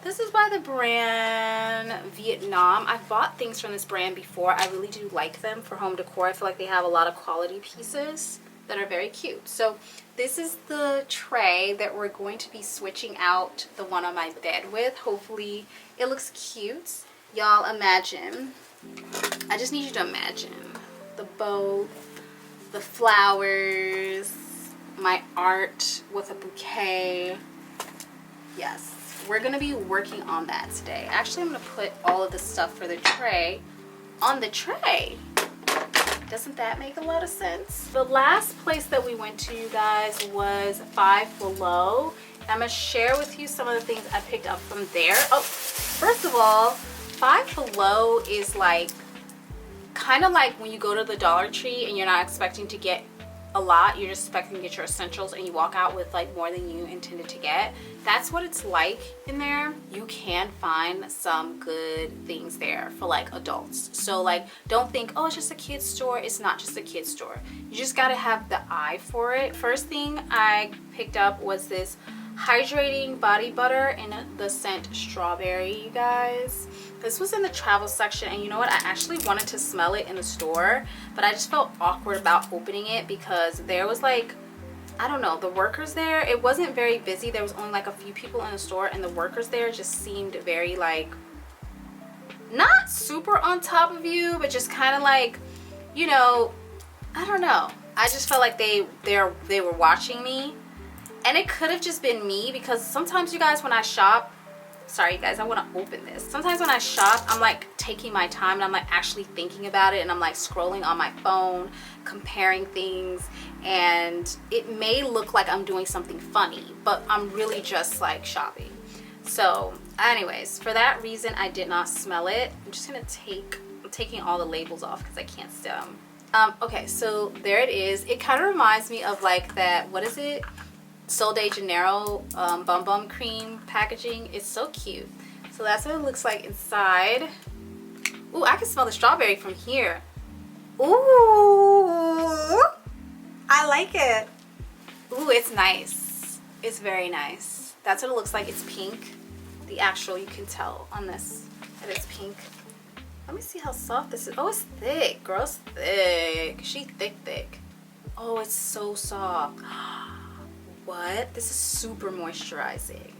Speaker 1: This is by the brand Vietnam. I've bought things from this brand before. I really do like them for home decor. I feel like they have a lot of quality pieces that are very cute. So this is the tray that we're going to be switching out the one on my bed with. Hopefully it looks cute. Y'all imagine, I just need you to imagine the bow, the flowers, my art with a bouquet. Yes, we're gonna be working on that today. Actually, I'm gonna put all of the stuff for the tray on the tray. Doesn't that make a lot of sense? The last place that we went to, you guys, was Five Below. I'm gonna share with you some of the things I picked up from there. Oh, first of all, Five Below is like kind of like when you go to the Dollar Tree and you're not expecting to get a lot, you're just expecting to get your essentials and you walk out with like more than you intended to get. That's what it's like in there. You can find some good things there for like adults. So like, don't think, oh, it's just a kid's store. It's not just a kid's store. You just gotta have the eye for it. First thing I picked up was this hydrating body butter in the scent strawberry, you guys. This was in the travel section, and you know what, I actually wanted to smell it in the store, but I just felt awkward about opening it because there was like, I don't know, the workers there, it wasn't very busy. There was only like a few people in the store, and the workers there just seemed very like, not super on top of you, but just kind of like, you know, I don't know. I just felt like they were watching me. And it could have just been me, because sometimes, you guys, when I shop, sorry you guys, I want to open this. Sometimes when I shop, I'm like taking my time and I'm like actually thinking about it, and I'm like scrolling on my phone, comparing things, and it may look like I'm doing something funny, but I'm really just like shopping. So anyways, for that reason, I did not smell it. I'm just gonna I'm taking all the labels off because I can't still. Okay, so there it is. It kind of reminds me of like that, what is it? Sol de Janeiro Bum Bum Cream packaging. It's so cute. So that's what it looks like inside. Ooh, I can smell the strawberry from here. Ooh, I like it. Ooh, it's nice. It's very nice. That's what it looks like. It's pink. The actual, you can tell on this that it's pink. Let me see how soft this is. Oh, it's thick. Girl, it's thick. She thick. Oh, it's so soft. What? This is super moisturizing.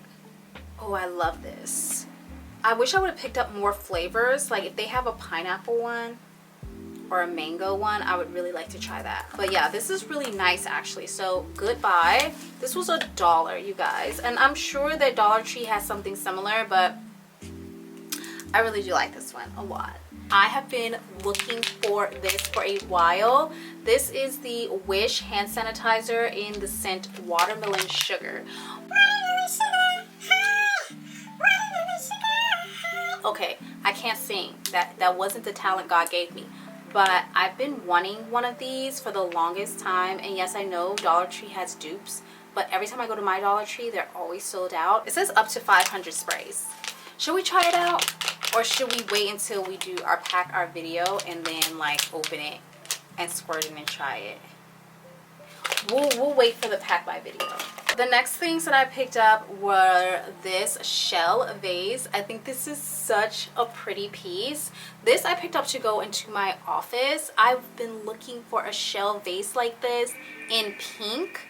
Speaker 1: Oh, I love this. I wish I would have picked up more flavors. Like if they have a pineapple one or a mango one, I would really like to try that. But yeah, this is really nice actually. So goodbye. This was $1, you guys. And I'm sure that Dollar Tree has something similar, but I really do like this one a lot. I have been looking for this for a while. This is the Wish hand sanitizer in the scent Watermelon Sugar. Okay, I can't sing. That wasn't the talent God gave me. But I've been wanting one of these for the longest time. And yes, I know Dollar Tree has dupes, but every time I go to my Dollar Tree, they're always sold out. It says up to 500 sprays. Should we try it out, or should we wait until we do our pack our video and then like open it and squirt it and try it? We'll wait for the pack my video. The next things that I picked up were this shell vase. I think this is such a pretty piece. This I picked up to go into my office. I've been looking for a shell vase like this in pink.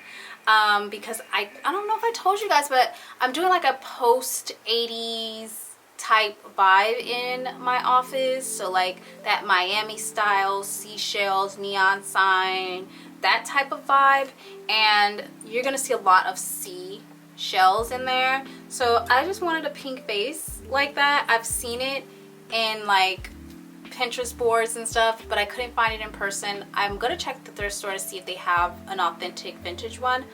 Speaker 1: Because I don't know if I told you guys, but I'm doing like a post 80s type vibe in my office. So like that Miami style, seashells, neon sign, that type of vibe. And you're gonna see a lot of seashells in there. So I just wanted a pink vase like that. I've seen it in like Pinterest boards and stuff, but I couldn't find it in person. I'm gonna check the thrift store to see if they have an authentic vintage one.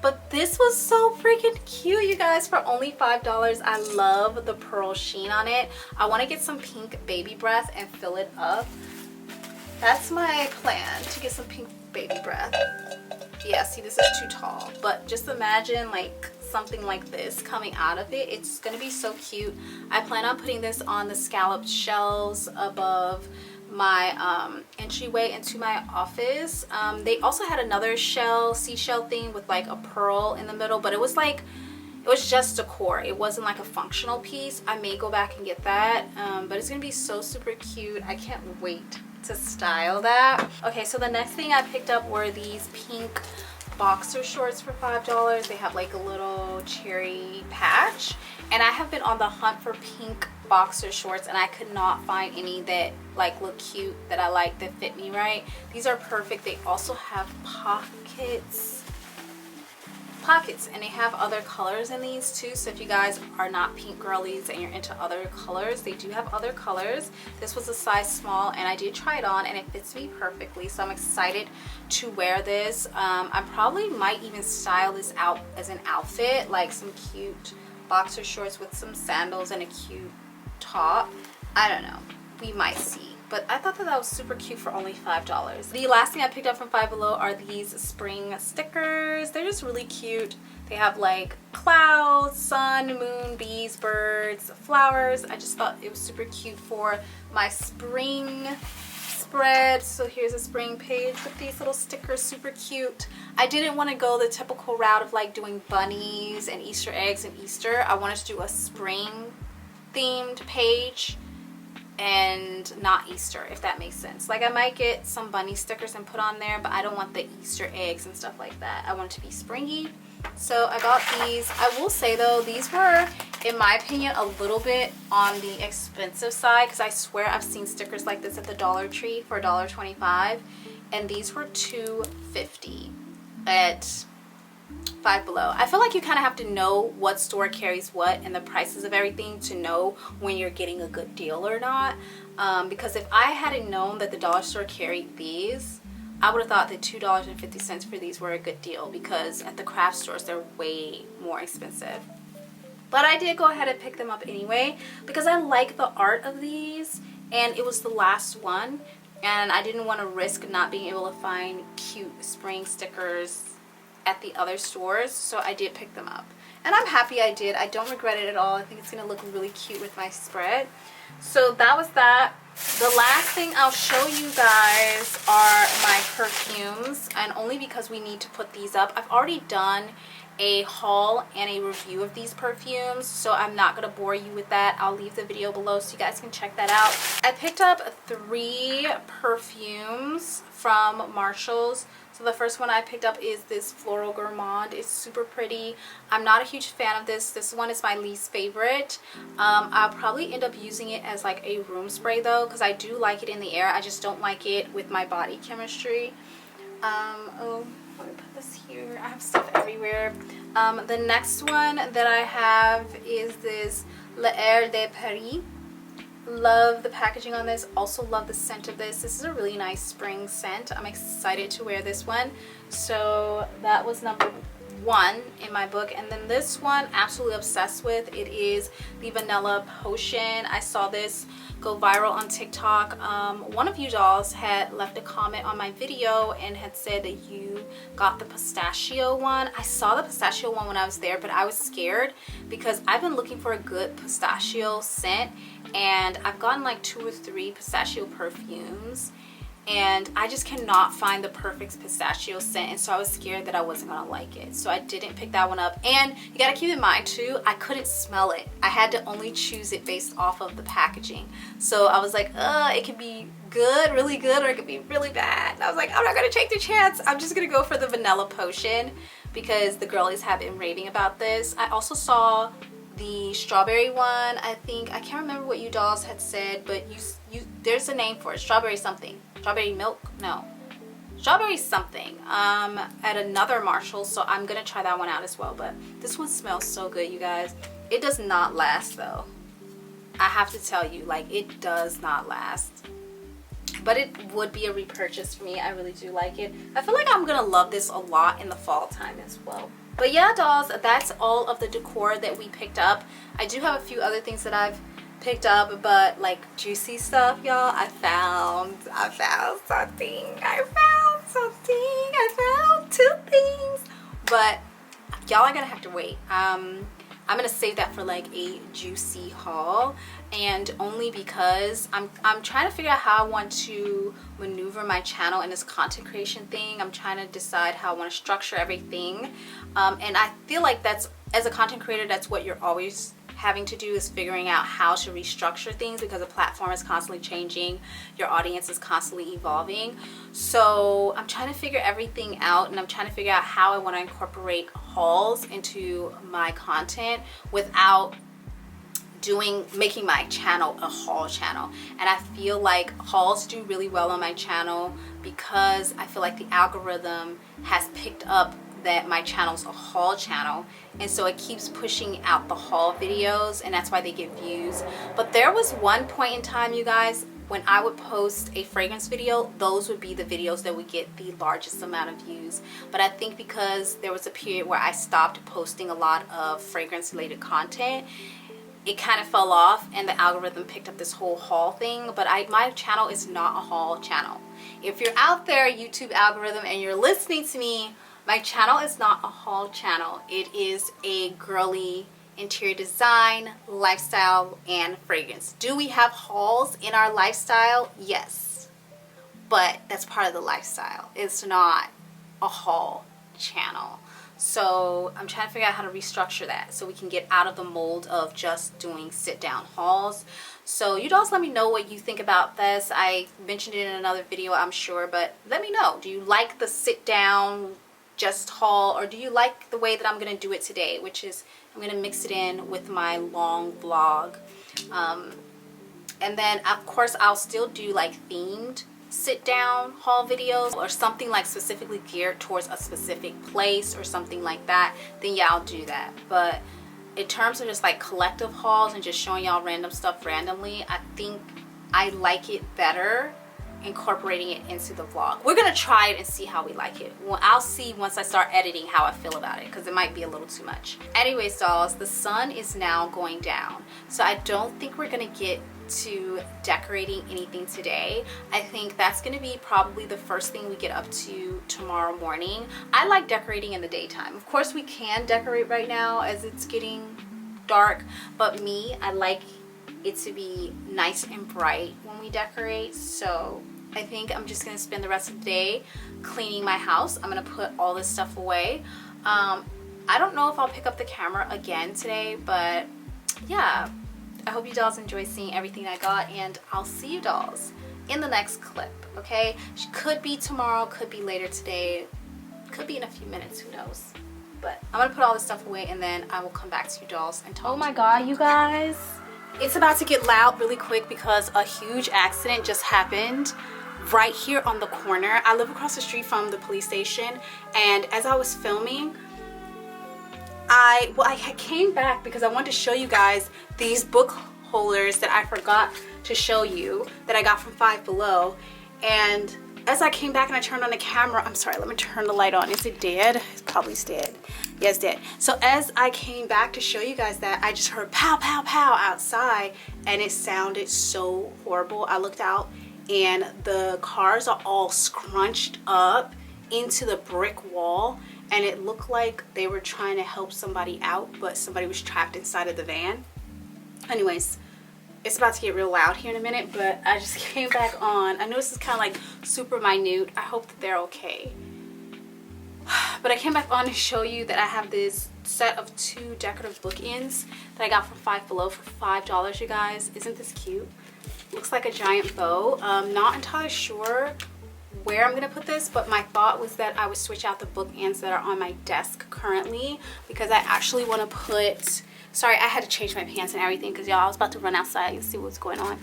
Speaker 1: But this was so freaking cute, you guys, for only $5. I love the pearl sheen on it. I want to get some pink baby breath and fill it up. That's my plan, to get some pink baby breath. Yeah, see, this is too tall, but just imagine like something like this coming out of it. It's gonna be so cute. I plan on putting this on the scalloped shelves above my entryway into my office. They also had another seashell thing with like a pearl in the middle, but it was just decor. It wasn't like a functional piece. I may go back and get that, but it's gonna be so super cute. I can't wait to style that. Okay, so the next thing I picked up were these pink boxer shorts for $5. They have like a little cherry patch, and I have been on the hunt for pink boxer shorts and I could not find any that like look cute, that I like, that fit me right. These are perfect. They also have pockets, and they have other colors in these too. So if you guys are not pink girlies and you're into other colors, they do have other colors. This was a size small and I did try it on and it fits me perfectly, so I'm excited to wear this. I probably might even style this out as an outfit, like some cute boxer shorts with some sandals and a cute top. I don't know, we might see. But I thought that was super cute for only $5. The last thing I picked up from Five Below are these spring stickers. They're just really cute. They have like clouds, sun, moon, bees, birds, flowers. I just thought it was super cute for my spring spread. So here's a spring page with these little stickers, super cute. I didn't want to go the typical route of like doing bunnies and Easter eggs and Easter. I wanted to do a spring themed page and not Easter, if that makes sense. Like I might get some bunny stickers and put on there, but I don't want the Easter eggs and stuff like that. I want it to be springy. So I got these. I will say though, these were, in my opinion, a little bit on the expensive side, because I swear I've seen stickers like this at the Dollar Tree for $1.25, and these were $2.50 at Five Below. I feel like you kind of have to know what store carries what and the prices of everything to know when you're getting a good deal or not. Because if I hadn't known that the dollar store carried these, I would have thought that $2.50 for these were a good deal, because at the craft stores they're way more expensive. But I did go ahead and pick them up anyway because I like the art of these, and it was the last one and I didn't want to risk not being able to find cute spring stickers at the other stores, so I did pick them up and I'm happy I did. I don't regret it at all. I think it's gonna look really cute with my spread. So that was that. The last thing I'll show you guys are my perfumes, and only because we need to put these up. I've already done a haul and a review of these perfumes, so I'm not gonna bore you with that. I'll leave the video below so you guys can check that out. I picked up 3 perfumes from Marshall's. So the first one I picked up is this Floral Gourmand. It's super pretty. I'm not a huge fan of this. This one is my least favorite. I'll probably end up using it as like a room spray though, because I do like it in the air. I just don't like it with my body chemistry. Oh, let me put this here. I have stuff everywhere. The next one that I have is this L'Air de Paris. Love the packaging on this. Also love the scent of this. This is a really nice spring scent. I'm excited to wear this one. So that was number 1 in my book. And then this one, absolutely obsessed with. It is the Vanilla Potion. I saw this go viral on TikTok. One of you dolls had left a comment on my video and had said that you got the pistachio one. I saw the pistachio one when I was there, but I was scared because I've been looking for a good pistachio scent, and I've gotten like 2 or 3 pistachio perfumes, and I just cannot find the perfect pistachio scent, and so I was scared that I wasn't gonna like it, so I didn't pick that one up. And you gotta keep in mind too, I couldn't smell it. I had to only choose it based off of the packaging, so I was like, it could be good, really good, or it could be really bad. And I was like, I'm not gonna take the chance. I'm just gonna go for the vanilla potion because the girlies have been raving about this. I also saw the strawberry one. I can't remember what you dolls had said, but there's a name for it, strawberry something, strawberry milk, no, strawberry something, at another Marshall, so I'm gonna try that one out as well. But this one smells so good, you guys. It does not last though, I have to tell you, like, it does not last, but it would be a repurchase for me. I really do like it. I feel like I'm gonna love this a lot in the fall time as well. But yeah, dolls, that's all of the decor that we picked up. I do have a few other things that I've picked up, but like juicy stuff, y'all. I found something. I found 2 things. But y'all are gonna have to wait. I'm gonna save that for like a juicy haul, and only because I'm trying to figure out how I want to maneuver my channel in this content creation thing. I'm trying to decide how I want to structure everything, and I feel like that's, as a content creator, that's what you're always having to do, is figuring out how to restructure things, because the platform is constantly changing, your audience is constantly evolving. So I'm trying to figure everything out, and I'm trying to figure out how I want to incorporate hauls into my content without making my channel a haul channel. And I feel like hauls do really well on my channel because I feel like the algorithm has picked up that my channel's a haul channel, and so it keeps pushing out the haul videos, and that's why they get views. But there was one point in time, you guys, when I would post a fragrance video, those would be the videos that would get the largest amount of views. But I think because there was a period where I stopped posting a lot of fragrance related content, it kind of fell off, and the algorithm picked up this whole haul thing. But my channel is not a haul channel. If you're out there, YouTube algorithm, and you're listening to me, my channel is not a haul channel. It is a girly interior design, lifestyle, and fragrance. Do we have hauls in our lifestyle? Yes, but that's part of the lifestyle. It's not a haul channel. So I'm trying to figure out how to restructure that so we can get out of the mold of just doing sit down hauls. So you dolls, let me know what you think about this. I mentioned it in another video, I'm sure, but let me know. Do you like the sit down just haul, or do you like the way that I'm gonna do it today, which is I'm gonna mix it in with my long vlog, and then of course I'll still do like themed sit down haul videos, or something like specifically geared towards a specific place or something like that. Then yeah, I'll do that. But in terms of just like collective hauls and just showing y'all random stuff randomly, I think I like it better incorporating it into the vlog. We're gonna try it and see how we like it. Well, I'll see once I start editing how I feel about it, because it might be a little too much. Anyways, dolls, the sun is now going down, so I don't think we're gonna get to decorating anything today. I think that's gonna be probably the first thing we get up to tomorrow morning. I like decorating in the daytime. Of course we can decorate right now as it's getting dark, but me, I like it to be nice and bright when we decorate. So I think I'm just gonna spend the rest of the day cleaning my house. I'm gonna put all this stuff away. I don't know if I'll pick up the camera again today, but yeah, I hope you dolls enjoy seeing everything I got, and I'll see you dolls in the next clip, okay? Could be tomorrow, could be later today, could be in a few minutes, who knows? But I'm gonna put all this stuff away, and then I will come back to you dolls and talk. Oh my god, you guys, it's about to get loud really quick because a huge accident just happened right here on the corner. I live across the street from the police station, and as I was filming, I came back because I wanted to show you guys these book holders that I forgot to show you that I got from Five Below. And as I came back and I turned on the camera, I'm sorry, let me turn the light on. Is it dead? probably is dead. Yeah, it's dead. So as I came back to show you guys that, I just heard pow, pow, pow outside, and it sounded so horrible. I looked out and the cars are all scrunched up into the brick wall, and it looked like they were trying to help somebody out, but somebody was trapped inside of the van. Anyways, it's about to get real loud here in a minute, but I just came back on. I know this is kind of like super minute. I hope that they're okay. But I came back on to show you that I have this set of 2 decorative bookends that I got from Five Below for $5, you guys. Isn't this cute? Looks like a giant bow. Not entirely sure where I'm gonna put this, but my thought was that I would switch out the bookends that are on my desk currently, because I actually want to put, sorry, I had to change my pants and everything because y'all, I was about to run outside and see what's going on.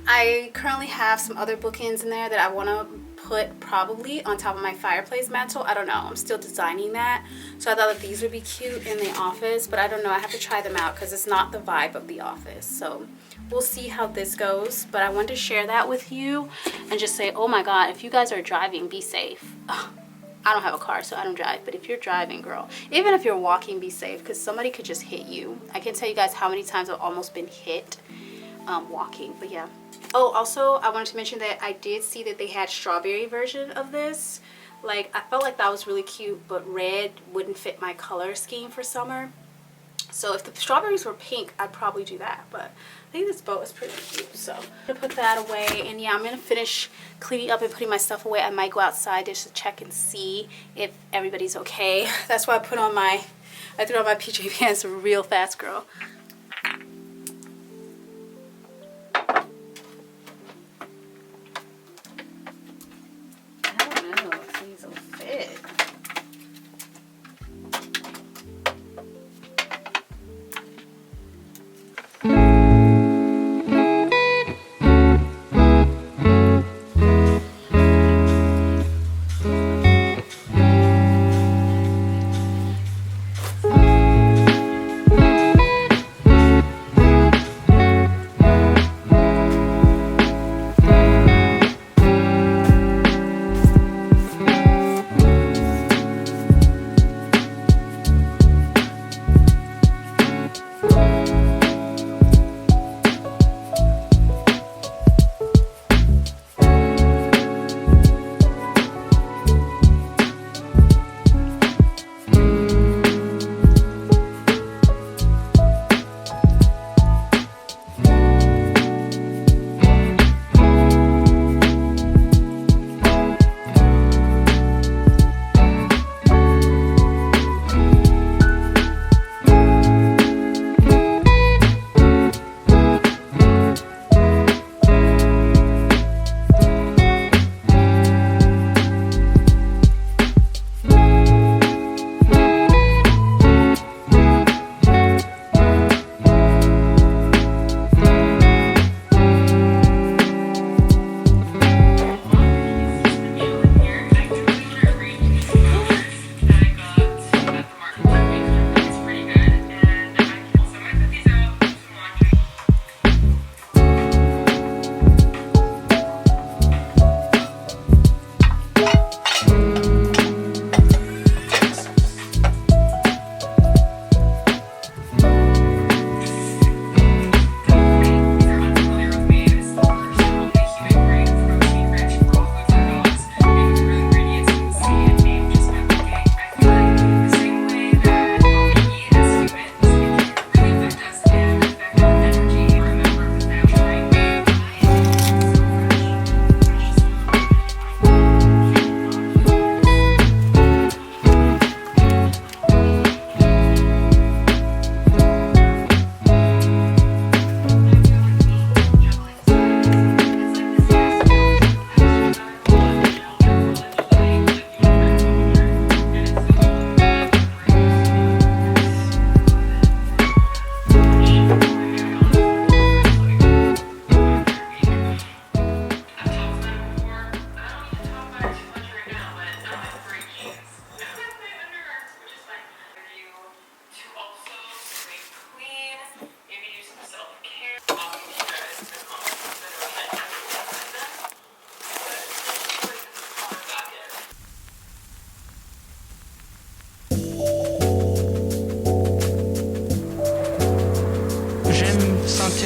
Speaker 1: I currently have some other bookends in there that I want to put probably on top of my fireplace mantle. I don't know, I'm still designing that. So I thought that these would be cute in the office, but I don't know, I have to try them out because it's not the vibe of the office. So we'll see how this goes, but I wanted to share that with you and just say, oh my god, if you guys are driving, be safe. Ugh, I don't have a car, so I don't drive, but if you're driving, girl, even if you're walking, be safe, because somebody could just hit you. I can't tell you guys how many times I've almost been hit walking, but yeah. Oh, also, I wanted to mention that I did see that they had strawberry version of this. Like, I felt like that was really cute, but red wouldn't fit my color scheme for summer. So if the strawberries were pink, I'd probably do that, but I think this bow is pretty cute. So I'm gonna put that away, and yeah, I'm gonna finish cleaning up and putting my stuff away. I might go outside just to check and see if everybody's okay. That's why I threw on my PJ pants real fast, girl. I don't know if these will fit.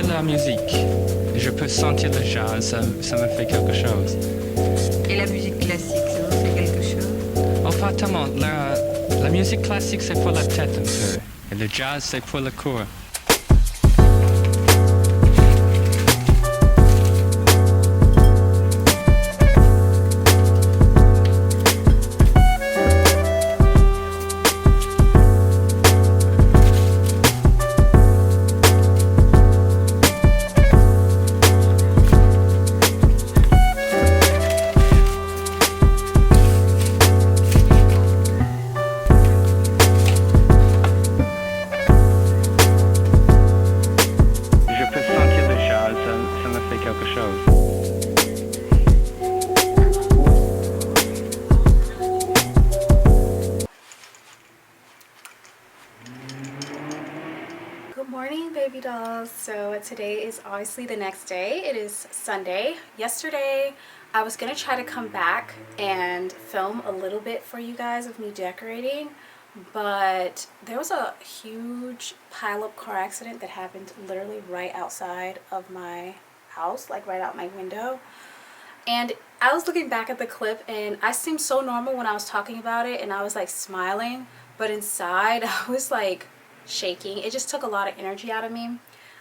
Speaker 3: sentir la musique. Je peux sentir le jazz, ça me fait quelque chose.
Speaker 4: Et la musique classique, ça vous fait quelque chose?
Speaker 3: Enfin, tellement, la musique classique, c'est pour la tête un peu. Et le jazz, c'est pour le corps.
Speaker 1: Good morning, baby dolls. So today is obviously the next day. It is Sunday. Yesterday I was gonna try to come back and film a little bit for you guys of me decorating, but there was a huge pile-up car accident that happened literally right outside of my house, like right out my window. And I was looking back at the clip and I seemed so normal when I was talking about it, and I was like smiling, but inside I was like shaking. It just took a lot of energy out of me.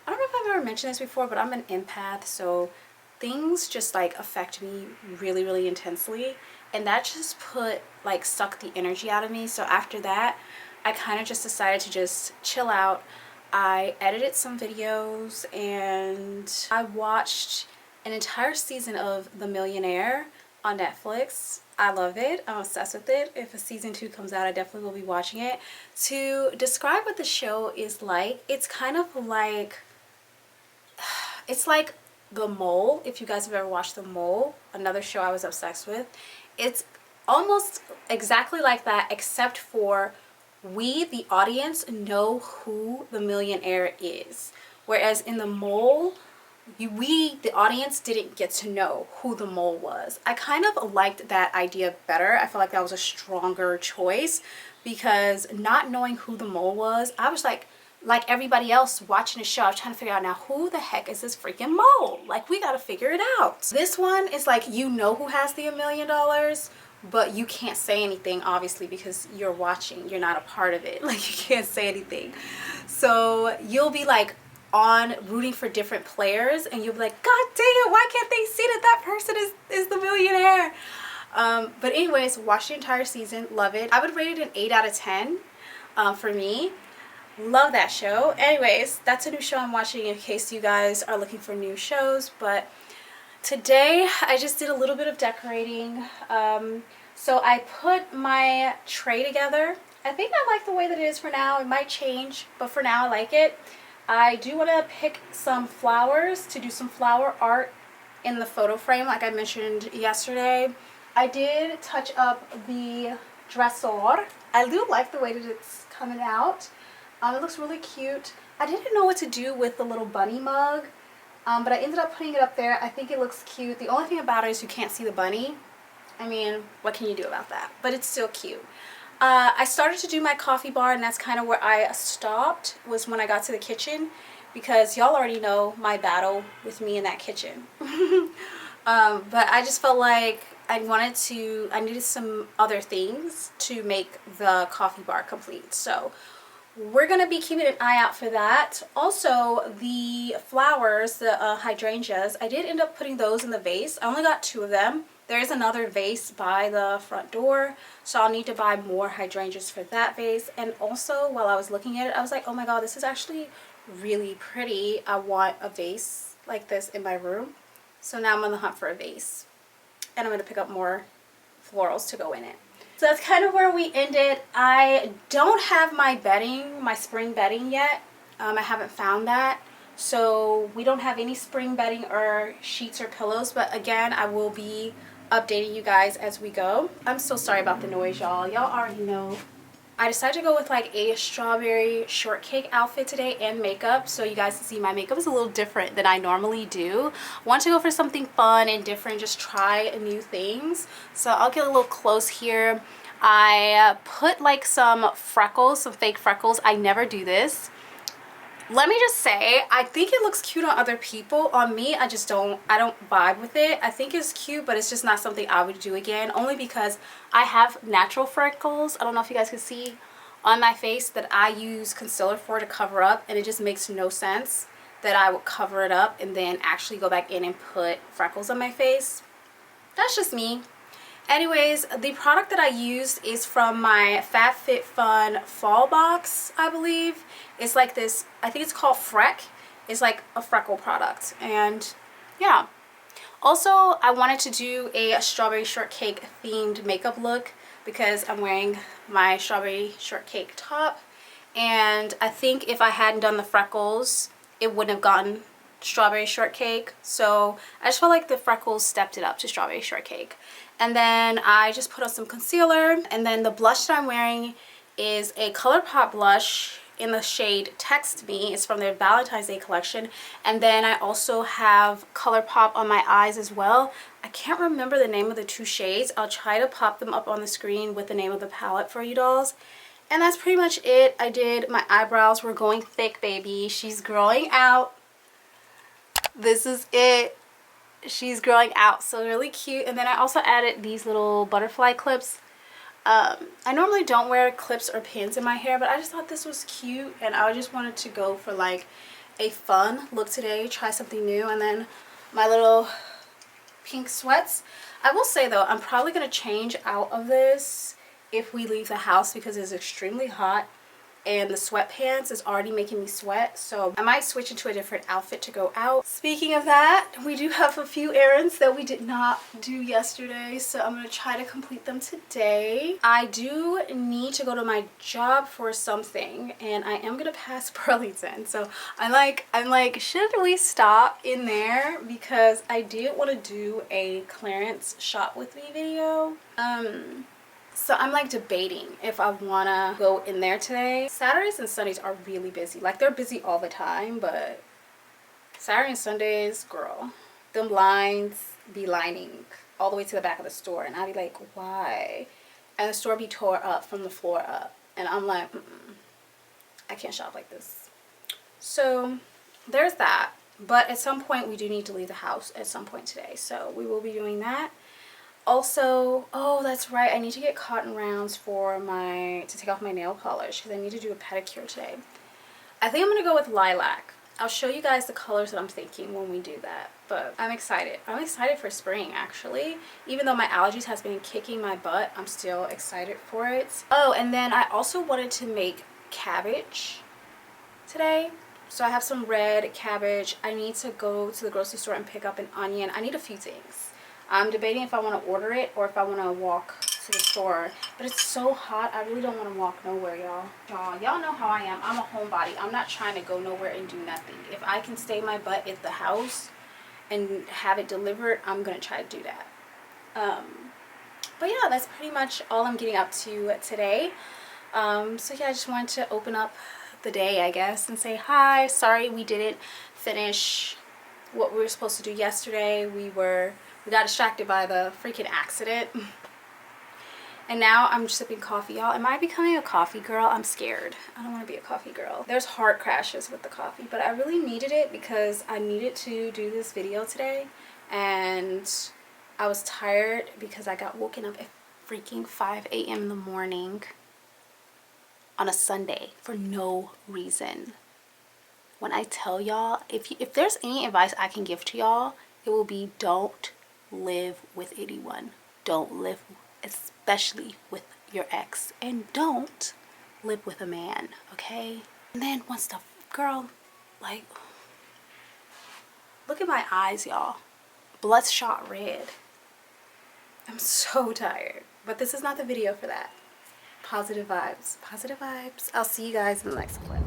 Speaker 1: I don't know if I've ever mentioned this before, but I'm an empath, so things just like affect me really intensely, and that just sucked the energy out of me. So after that, I kind of just decided to just chill out. I edited some videos and I watched an entire season of The Millionaire on Netflix. I love it. I'm obsessed with it. If a season 2 comes out, I definitely will be watching it. To describe what the show is like, it's kind of like, it's like The Mole. If you guys have ever watched The Mole, another show I was obsessed with, it's almost exactly like that, except for we, the audience, know who the millionaire is. Whereas in The Mole, we, the audience, didn't get to know who the mole was. I kind of liked that idea better. I feel like that was a stronger choice, because not knowing who the mole was, I was like everybody else watching the show, I was trying to figure out, now who the heck is this freaking mole? Like, we gotta figure it out. This one is like, you know who has the $1 million, but you can't say anything, obviously, because you're watching, you're not a part of it. Like, you can't say anything. So you'll be like on rooting for different players, and you'll be like, god dang it, why can't they see that that person is the millionaire? But anyways, watch the entire season, love it. I would rate it an 8 out of 10 for me. Love that show. Anyways, that's a new show I'm watching in case you guys are looking for new shows. But today I just did a little bit of decorating. So I put my tray together. I think I like the way that it is for now. It might change, but for now I like it. I do want to pick some flowers to do some flower art in the photo frame like I mentioned yesterday. I did touch up the dresser. I do like the way that it's coming out. It looks really cute. I didn't know what to do with the little bunny mug, but I ended up putting it up there. I think it looks cute. The only thing about it is you can't see the bunny. I mean, what can you do about that? But it's still cute. I started to do my coffee bar, and that's kind of where I stopped, was when I got to the kitchen, because y'all already know my battle with me in that kitchen. But I just felt like I needed some other things to make the coffee bar complete. So we're going to be keeping an eye out for that. Also, the flowers, the hydrangeas, I did end up putting those in the vase. I only got 2 of them. There is another vase by the front door, so I'll need to buy more hydrangeas for that vase. And also, while I was looking at it, I was like, oh my god, this is actually really pretty. I want a vase like this in my room. So now I'm on the hunt for a vase, and I'm going to pick up more florals to go in it. So that's kind of where we ended. I don't have my bedding, my spring bedding yet. I haven't found that. So we don't have any spring bedding or sheets or pillows, but again, I will be updating you guys as we go. I'm so sorry about the noise, y'all. Y'all already know. I decided to go with like a strawberry shortcake outfit today and makeup, so you guys can see my makeup is a little different than I normally do. I want to go for something fun and different, just try new things. So I'll get a little close here. I put like some freckles, some fake freckles. I never do this. let me just say, I think it looks cute on other people. On me, I don't vibe with it. I think it's cute, but it's just not something I would do again, only because I have natural freckles. I don't know if you guys can see on my face that I use concealer for to cover up, and it just makes no sense that I would cover it up and then actually go back in and put freckles on my face. That's just me. Anyways, the product that I used is from my FabFitFun fall box, I believe. It's like this, I think it's called Freck. It's like a freckle product, and yeah. Also, I wanted to do a strawberry shortcake themed makeup look because I'm wearing my strawberry shortcake top, and I think if I hadn't done the freckles, it wouldn't have gotten strawberry shortcake. So I just felt like the freckles stepped it up to strawberry shortcake. And then I just put on some concealer, and then the blush that I'm wearing is a ColourPop blush in the shade Text Me. It's from their Valentine's Day collection. And then I also have ColourPop on my eyes as well. I can't remember the name of the two shades. I'll try to pop them up on the screen with the name of the palette for you dolls. And that's pretty much it. I did my eyebrows. We're going thick, baby. She's growing out. This is it. She's growing out, so really cute. And then I also added these little butterfly clips. I normally don't wear clips or pins in my hair, but I just thought this was cute, and I just wanted to go for like a fun look today, try something new. And then my little pink sweats. I will say though, I'm probably going to change out of this if we leave the house because it's extremely hot. And the sweatpants is already making me sweat, so I might switch into a different outfit to go out. Speaking of that, we do have a few errands that we did not do yesterday, so I'm going to try to complete them today. I do need to go to my job for something, and I am going to pass Burlington, so I'm like, should we stop in there? Because I did want to do a clearance shop with me video. So I'm like debating if I want to go in there today. Saturdays and Sundays are really busy. Like, they're busy all the time, but Saturday and Sundays, girl, them lines be lining all the way to the back of the store. And I'd be like, why? And the store be tore up from the floor up. And I'm like, I can't shop like this. So there's that. But at some point, we do need to leave the house at some point today. So we will be doing that. Also, oh, that's right, I need to get cotton rounds for to take off my nail polish because I need to do a pedicure today. I think I'm going to go with lilac. I'll show you guys the colors that I'm thinking when we do that. But I'm excited. I'm excited for spring, actually. Even though my allergies has been kicking my butt, I'm still excited for it. Oh, and then I also wanted to make cabbage today. So I have some red cabbage. I need to go to the grocery store and pick up an onion. I need a few things. I'm debating if I want to order it or if I want to walk to the store. But it's so hot, I really don't want to walk nowhere, y'all. Y'all know how I am. I'm a homebody. I'm not trying to go nowhere and do nothing. If I can stay my butt at the house and have it delivered, I'm going to try to do that. But yeah, that's pretty much all I'm getting up to today. So yeah, I just wanted to open up the day, I guess, and say hi. Sorry we didn't finish what we were supposed to do yesterday. We got distracted by the freaking accident. And now I'm sipping coffee, y'all. Am I becoming a coffee girl? I'm scared. I don't want to be a coffee girl. There's heart crashes with the coffee, but I really needed it because I needed to do this video today. And I was tired because I got woken up at freaking 5 a.m. in the morning on a Sunday for no reason. When I tell y'all, if there's any advice I can give to y'all, it will be don't live with anyone. Don't live, especially with your ex, and don't live with a man, okay? And then once the girl, like, look at my eyes, y'all, bloodshot red. I'm so tired, but this is not the video for that. Positive vibes, positive vibes. I'll see you guys in the next clip.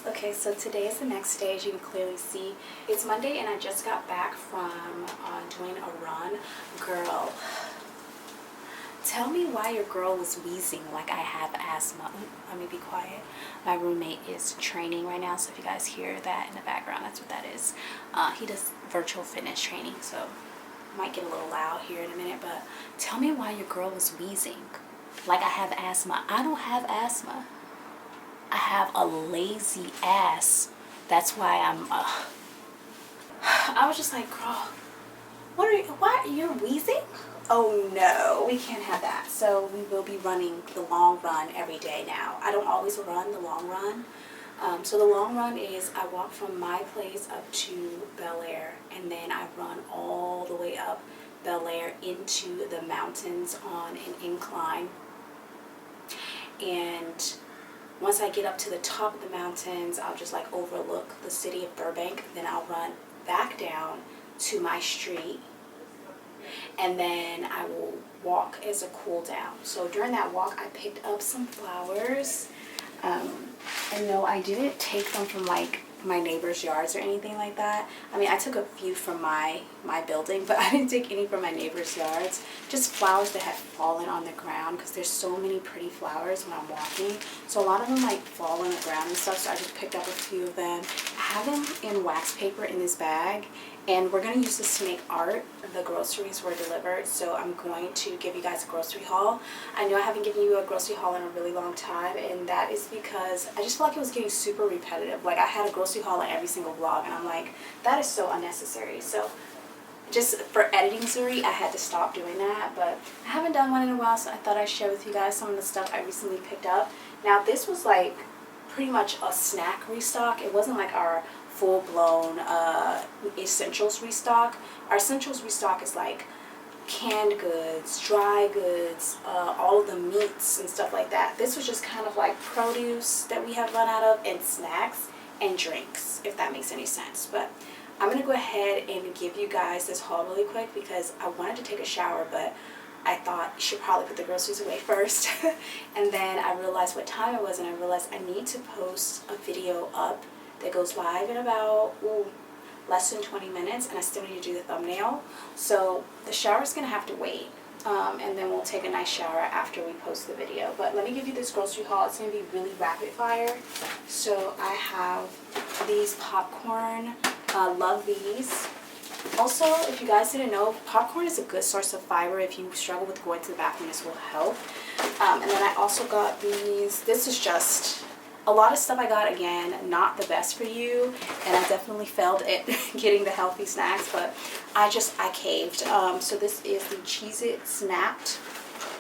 Speaker 1: Okay, so today is the next day, as you can clearly see. It's Monday and I just got back from doing a run. Girl, Tell me why your girl was wheezing like I have asthma. Let me be quiet. My roommate is training right now, so if you guys hear that in the background, that's what that is. He does virtual fitness training, so might get a little loud here in a minute, but tell me why your girl was wheezing like I have asthma. I don't have asthma. I have a lazy ass. That's why I was just like, girl, why you're wheezing? Oh no, we can't have that. So we will be running the long run every day now. I don't always run the long run. So the long run is I walk from my place up to Bel Air, and then I run all the way up Bel Air into the mountains on an incline. And once I get up to the top of the mountains, I'll just like overlook the city of Burbank. Then I'll run back down to my street, and then I will walk as a cool down. So during that walk, I picked up some flowers. And no, I didn't take them from like my neighbor's yards or anything like that. I mean, I took a few from my building, but I didn't take any from my neighbor's yards. Just flowers that had fallen on the ground, because there's so many pretty flowers when I'm walking. So a lot of them like fall on the ground and stuff, so I just picked up a few of them. I have them in wax paper in this bag, and we're going to use this to make art. The groceries were delivered, so I'm going to give you guys a grocery haul. I know I haven't given you a grocery haul in a really long time, and that is because I just feel like it was getting super repetitive. Like I had a grocery haul in every single vlog, and I'm like, that is so unnecessary. So just for editing Zuri, I had to stop doing that, but I haven't done one in a while, so I thought I'd share with you guys some of the stuff I recently picked up. Now this was like pretty much a snack restock. It wasn't like our full-blown essentials restock. Our essentials restock is like canned goods, dry goods, all of the meats and stuff like that. This was just kind of like produce that we have run out of, and snacks and drinks, if that makes any sense. But I'm gonna go ahead and give you guys this haul really quick because I wanted to take a shower, but I thought you should probably put the groceries away first. And then I realized what time it was, and I realized I need to post a video up that goes live in about less than 20 minutes, and I still need to do the thumbnail. So the shower's gonna have to wait, and then we'll take a nice shower after we post the video. But let me give you this grocery haul. It's gonna be really rapid fire. So I have these popcorn. Love these. Also, if you guys didn't know, popcorn is a good source of fiber. If you struggle with going to the bathroom, this will help. And then I also got these. This is just a lot of stuff I got, again, not the best for you, and I definitely failed at getting the healthy snacks, but I caved. So this is the Cheez-It Snapped,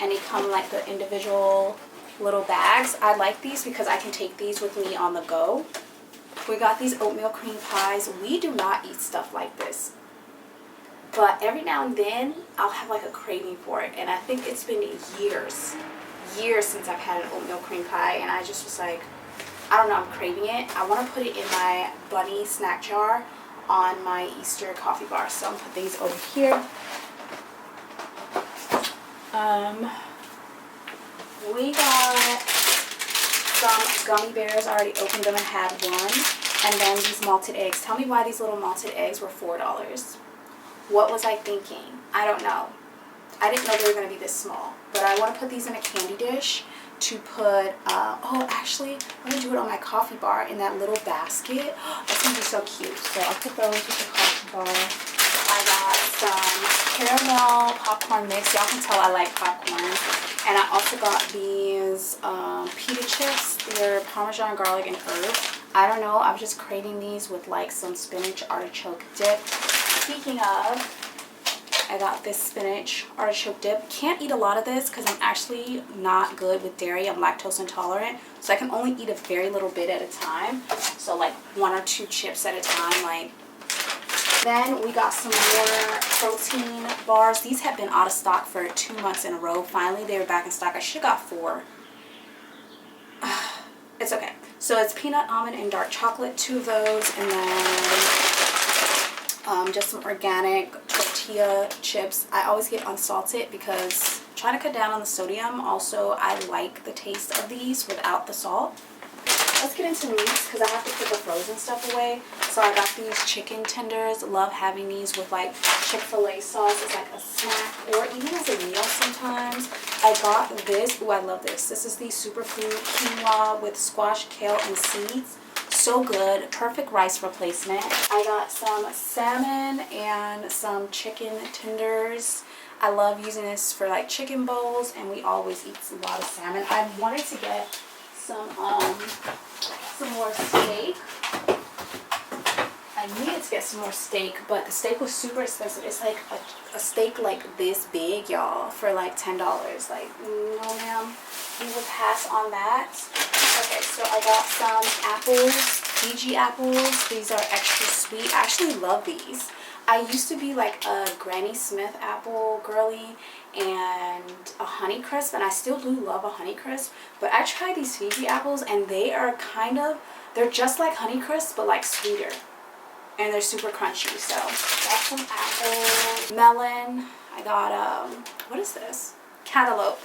Speaker 1: and they come in like the individual little bags. I like these because I can take these with me on the go. We got these oatmeal cream pies. We do not eat stuff like this, but every now and then I'll have like a craving for it, and I think it's been years since I've had an oatmeal cream pie, and I just was like, I don't know, I'm craving it. I want to put it in my bunny snack jar on my Easter coffee bar. So I'm going to put these over here. We got some gummy bears. I already opened them and had one. And then these malted eggs. Tell me why these little malted eggs were $4. What was I thinking? I don't know. I didn't know they were going to be this small. But I want to put these in a candy dish to put, oh, actually, I'm going to do it on my coffee bar in that little basket. That's going to be so cute. So I'll put those with the coffee bar. I got some caramel popcorn mix. Y'all can tell I like popcorn. And I also got these pita chips. They're Parmesan garlic and herb. I don't know, I was just craving these with like some spinach artichoke dip. Speaking of, I got this spinach artichoke dip. Can't eat a lot of this because I'm actually not good with dairy. I'm lactose intolerant, so I can only eat a very little bit at a time. So like 1 or 2 chips at a time. Like, then we got some more protein bars. These have been out of stock for 2 months in a row. Finally, they were back in stock. I should have got 4. It's okay. So it's peanut, almond, and dark chocolate. 2 of those, and then just some organic tortilla chips. I always get unsalted because I'm trying to cut down on the sodium. Also, I like the taste of these without the salt. let's get into meats because I have to put the frozen stuff away. So I got these chicken tenders. Love having these with like Chick-fil-A sauce as like a snack or even as a meal sometimes. I got this. Ooh, I love this. This is the superfood quinoa with squash, kale, and seeds. So good. Perfect rice replacement. I got some salmon and some chicken tenders. I love using this for like chicken bowls, and we always eat a lot of salmon. I wanted to get some more steak. I needed to get some more steak, but the steak was super expensive. It's like a steak like this big, y'all, for like $10. Like, no ma'am, we will pass on that. Okay, so I got some apples, Fiji apples. These are extra sweet. I actually love these. I used to be like a Granny Smith apple girly and a Honeycrisp, and I still do love a Honeycrisp, but I tried these Fiji apples and they are they're just like Honeycrisp but like sweeter, and they're super crunchy. So got some apples, melon. I got what is this? Cantaloupe.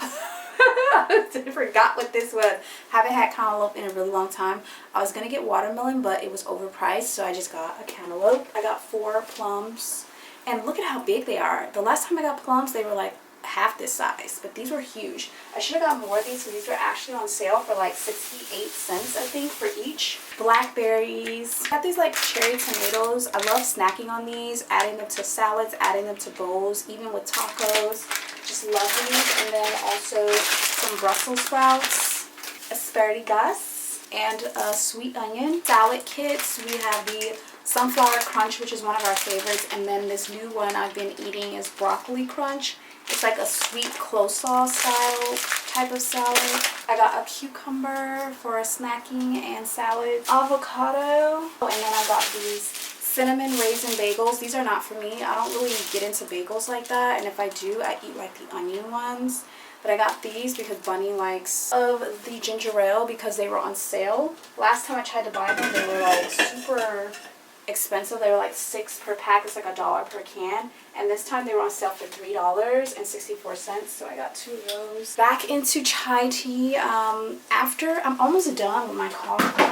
Speaker 1: I forgot what this was. Haven't had cantaloupe in a really long time. I was gonna get watermelon, but it was overpriced, so I just got a cantaloupe. I got 4 plums, and look at how big they are. The last time I got plums, they were like half this size, but these were huge. I should have got more of these because these were actually on sale for like 68 cents, I think, for each. Blackberries. Got these like cherry tomatoes. I love snacking on these, adding them to salads, adding them to bowls, even with tacos. Just love these. And then also some Brussels sprouts, asparagus, and a sweet onion. Salad kits. We have the sunflower crunch, which is one of our favorites, and then this new one I've been eating is broccoli crunch. It's like a sweet coleslaw style type of salad. I got a cucumber for a snacking and salad. Avocado. And then I got these cinnamon raisin bagels. These are not for me. I don't really get into bagels like that. And if I do, I eat like the onion ones. But I got these because Bunny likes of the ginger ale because they were on sale. Last time I tried to buy them, they were like super expensive. They were like $6 per pack. It's like $1 per can, and this time they were on sale for $3.64, so I got 2 of those. Back into chai tea. After I'm almost done with my coffee.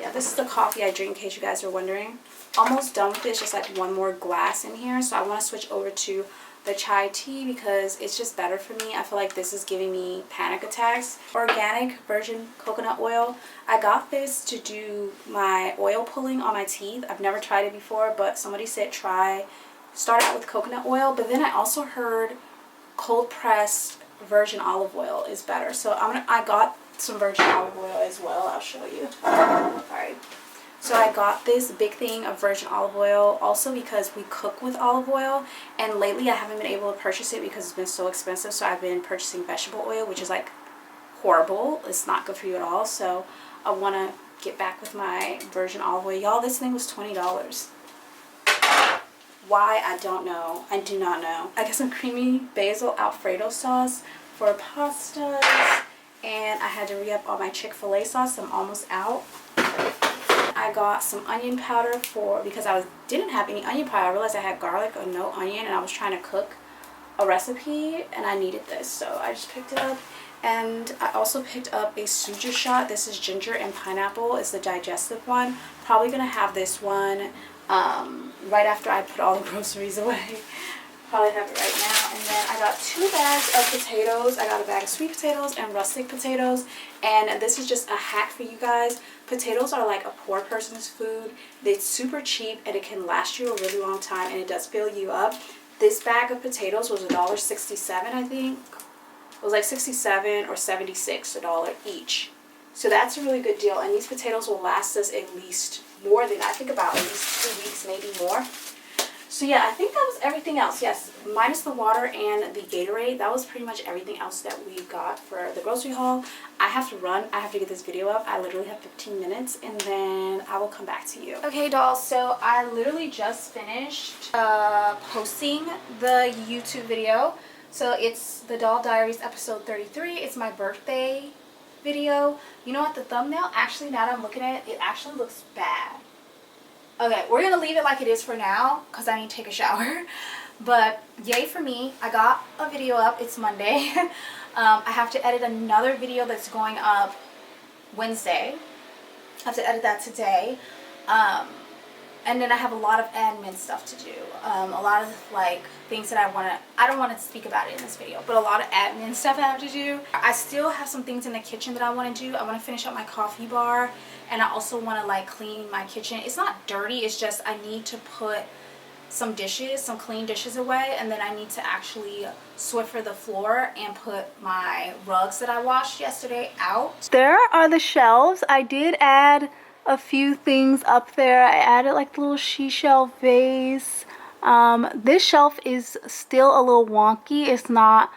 Speaker 1: Yeah, this is the coffee I drink, in case you guys are wondering. Almost done with it. It's just like one more glass in here, so I want to switch over to the chai tea because it's just better for me. I feel like this is giving me panic attacks. Organic virgin coconut oil. I got this to do my oil pulling on my teeth. I've never tried it before, but somebody said start out with coconut oil, but then I also heard cold pressed virgin olive oil is better. So I got some virgin olive oil as well. I'll show you. Alright. So I got this big thing of virgin olive oil also because we cook with olive oil, and lately I haven't been able to purchase it because it's been so expensive. So I've been purchasing vegetable oil, which is like horrible. It's not good for you at all. So I want to get back with my virgin olive oil. Y'all, this thing was $20. Why? I don't know. I do not know. I got some creamy basil Alfredo sauce for pastas, and I had to re-up all my Chick-fil-A sauce. So I'm almost out. I got some onion powder because I didn't have any onion powder. I realized I had garlic or no onion, and I was trying to cook a recipe and I needed this, so I just picked it up. And I also picked up a suja shot. This is ginger and pineapple. It's the digestive one. Probably gonna have this one right after I put all the groceries away. Probably have it right now. And then I got 2 bags of potatoes. I got a bag of sweet potatoes and rustic potatoes, and this is just a hack for you guys. Potatoes are like a poor person's food. It's super cheap and it can last you a really long time, and it does fill you up. This bag of potatoes was $1.67, I think. It was like 67 or 76 $1 each. So that's a really good deal, and these potatoes will last us at least more than, I think, about at least 2 weeks, maybe more. So yeah, I think that was everything else. Yes, minus the water and the Gatorade, that was pretty much everything else that we got for the grocery haul. I have to run. I have to get this video up. I literally have 15 minutes, and then I will come back to you. Okay, dolls, so I literally just finished posting the YouTube video. So it's the Doll Diaries episode 33. It's my birthday video. You know what? The thumbnail, actually, now that I'm looking at it, it actually looks bad. Okay, we're gonna leave it like it is for now because I need to take a shower. But yay for me, I got a video up. It's Monday. I have to edit another video that's going up Wednesday. I have to edit that today. And then I have a lot of admin stuff to do. A lot of like things that I don't want to speak about it in this video, but a lot of admin stuff I have to do. I still have some things in the kitchen that I want to do. I want to finish up my coffee bar, and I also want to like clean my kitchen. It's not dirty, it's just I need to put some clean dishes away, and then I need to actually Swiffer the floor and put my rugs that I washed yesterday out. There are the shelves. I did add a few things up there. I added like the little seashell vase. This shelf is still a little wonky. It's not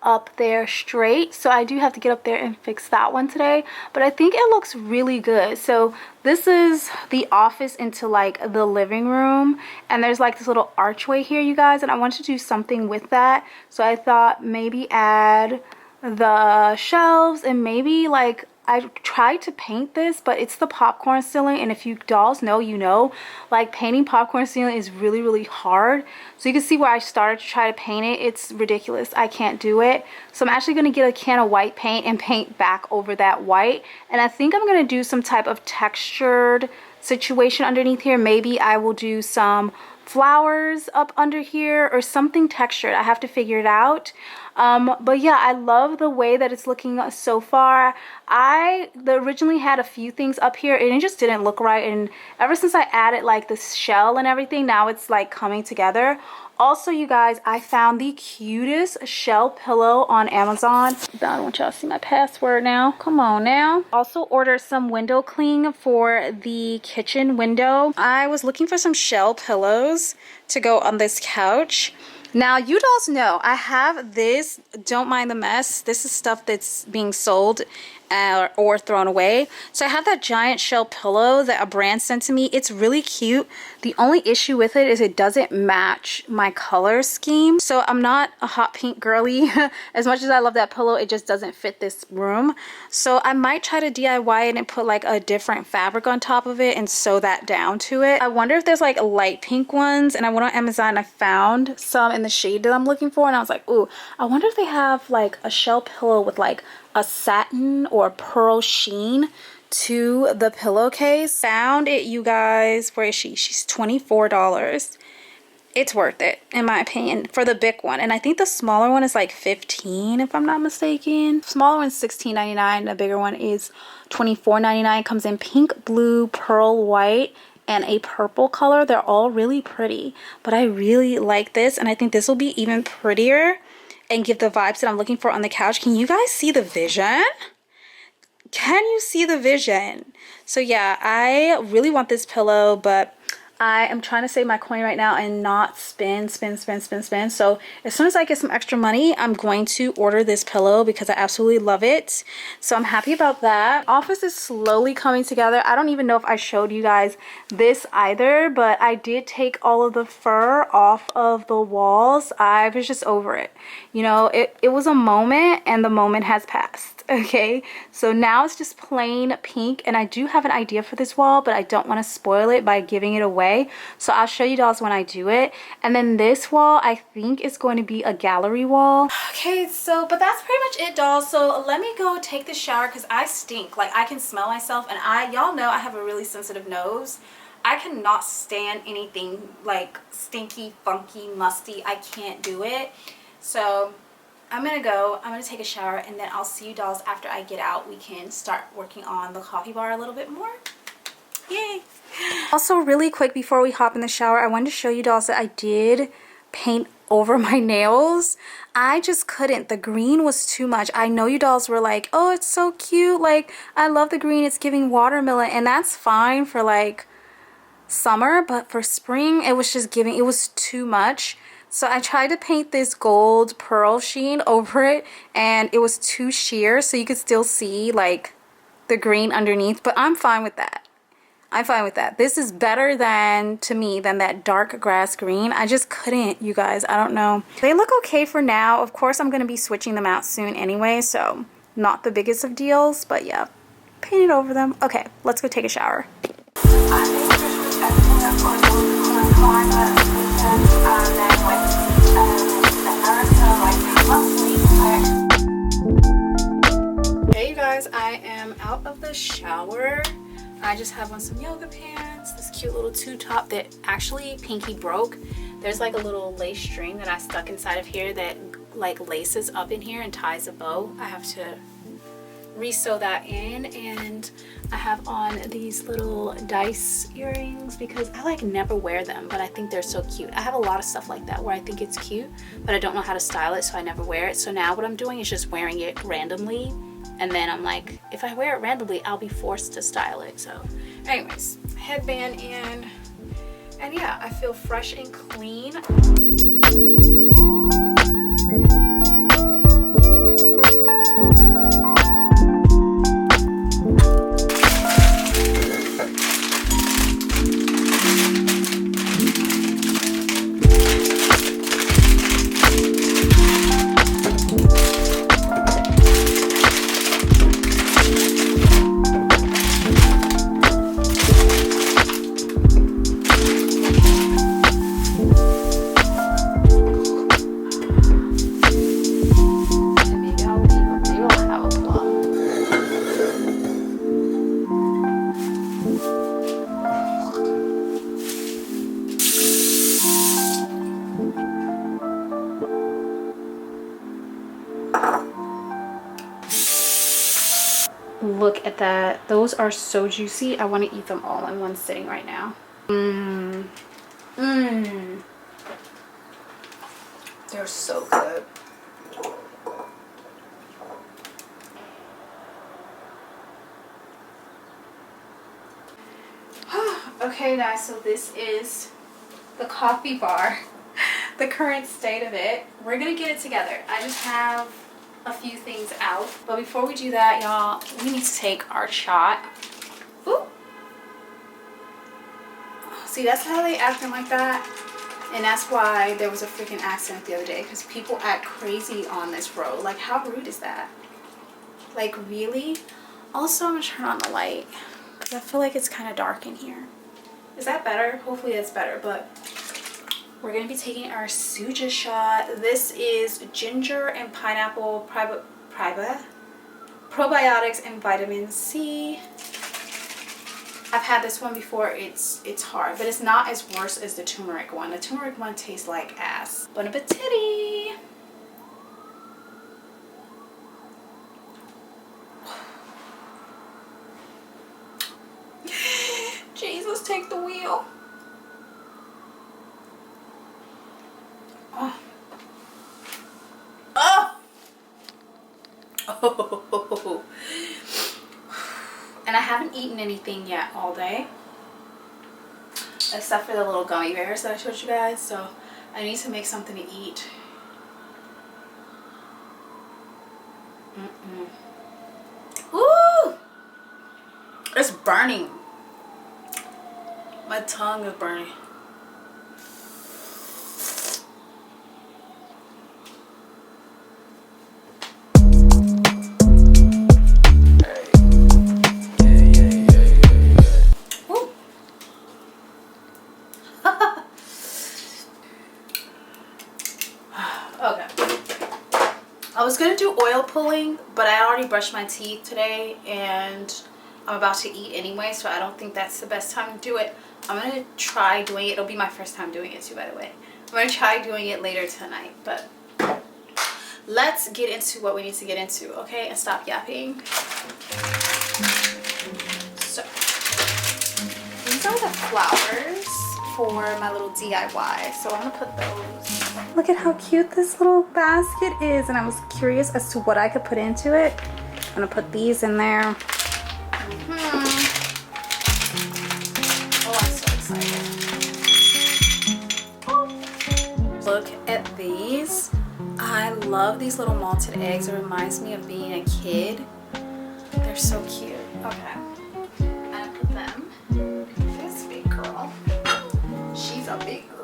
Speaker 1: up there straight, so I do have to get up there and fix that one today, but I think it looks really good. So this is the office into like the living room, and there's like this little archway here, you guys, and I wanted to do something with that, so I thought maybe add the shelves, and maybe like I tried to paint this, but it's the popcorn ceiling, and if you dolls know, you know, like painting popcorn ceiling is really, really hard. So you can see where I started to try to paint it. It's ridiculous. I can't do it. So I'm actually going to get a can of white paint and paint back over that white. And I think I'm going to do some type of textured situation underneath here. Maybe I will do some flowers up under here or something textured. I have to figure it out. But yeah, I love the way that it's looking so far. I originally had a few things up here and it just didn't look right, and ever since I added like this shell and everything, now it's like coming together. Also, you guys, I found the cutest shell pillow on Amazon. I don't want y'all to see my password now. Come on now. Also ordered some window cling for the kitchen window. I was looking for some shell pillows to go on this couch. Now, you dolls know I have this Don't Mind the Mess. This is stuff that's being sold or thrown away. So I have that giant shell pillow that a brand sent to me. It's really cute. The only issue with it is it doesn't match my color scheme. So I'm not a hot pink girly. As much as I love that pillow, it just doesn't fit this room. So I might try to DIY it and put like a different fabric on top of it and sew that down to it. I wonder if there's like light pink ones, and I went on Amazon and I found some in the shade that I'm looking for, and I was like, ooh, I wonder if they have like a shell pillow with like a satin or pearl sheen to the pillowcase. Found it, you guys. Where is she? She's $24. It's worth it, in my opinion, for the big one. And I think the smaller one is like $15, if I'm not mistaken. The smaller one's $16.99. The bigger one is $24.99. Comes in pink, blue, pearl white, and a purple color. They're all really pretty, but I really like this, and I think this will be even prettier and give the vibes that I'm looking for on the couch. Can you guys see the vision? Can you see the vision? So yeah, I really want this pillow, but I am trying to save my coin right now and not spend. So as soon as I get some extra money, I'm going to order this pillow because I absolutely love it. So I'm happy about that. Office is slowly coming together. I don't even know if I showed you guys this either, but I did take all of the fur off of the walls. I was just over it. You know, it was a moment, and the moment has passed. Okay, so now it's just plain pink, and I do have an idea for this wall, but I don't want to spoil it by giving it away, so I'll show you dolls when I do it. And then this wall, I think, is going to be a gallery wall. Okay, so but that's pretty much it, dolls. So let me go take the shower because I stink. Like, I can smell myself, and y'all know I have a really sensitive nose. I cannot stand anything like stinky, funky, musty. I can't do it. So I'm gonna take a shower, and then I'll see you dolls after I get out. We can start working on the coffee bar a little bit more. Yay! Also, really quick before we hop in the shower, I wanted to show you dolls that I did paint over my nails. I just couldn't. The green was too much. I know you dolls were like, oh, it's so cute. Like, I love the green. It's giving watermelon, and that's fine for like summer, but for spring, it was just giving, it was too much. So I tried to paint this gold pearl sheen over it, and it was too sheer, so you could still see like the green underneath, but I'm fine with that. I'm fine with that. This is better than, to me, than that dark grass green. I just couldn't, you guys. I don't know. They look okay for now. Of course, I'm going to be switching them out soon anyway, so not the biggest of deals, but yeah, painted over them. Okay, let's go take a shower. Hey you guys, I am out of the shower. I just have on some yoga pants, this cute little two-top that actually Pinky broke. There's like a little lace string that I stuck inside of here that like laces up in here and ties a bow. I have to re-sew that in, and I have on these little dice earrings because I like never wear them, but I think they're so cute. I have a lot of stuff like that where I think it's cute, but I don't know how to style it, so I never wear it. So now what I'm doing is just wearing it randomly, and then I'm like, if I wear it randomly, I'll be forced to style it. So anyways, headband in, and yeah, I feel fresh and clean. Look at that. Those are so juicy. I want to eat them all in one sitting right now. They're so good. Okay guys, so this is the coffee bar, the current state of it. We're gonna get it together. I just have a few things out, but before we do that, y'all, we need to take our shot. Ooh. See, that's how they acting like that, and that's why there was a freaking accident the other day, because people act crazy on this road. Like, how rude is that? Like, really? Also, I'm gonna turn on the light because I feel like it's kind of dark in here. Is that better? Hopefully that's better. But we're gonna be taking our Suja shot. This is ginger and pineapple probiotics and vitamin C. I've had this one before. It's hard, but it's not as worse as the turmeric one. The turmeric one tastes like ass. Bon appetit. Jesus, take the wheel. Oh. Oh. Oh. And I haven't eaten anything yet all day, except for the little gummy bears that I showed you guys. So I need to make something to eat. Woo! It's burning. My tongue is burning. Okay. I was gonna do oil pulling, but I already brushed my teeth today and I'm about to eat anyway, so I don't think that's the best time to do it. I'm gonna try doing it. It'll be my first time doing it too, by the way. I'm gonna try doing it later tonight, but let's get into what we need to get into, okay? And stop yapping. So these are the flowers for my little DIY, so I'm gonna put those. Look at how cute this little basket is, and I was curious as to what I could put into it. I'm gonna put these in there. Oh, I'm so excited. Look at these. I love these little malted eggs. It reminds me of being a kid. They're so cute. Okay, I put them. This big girl. She's a big girl.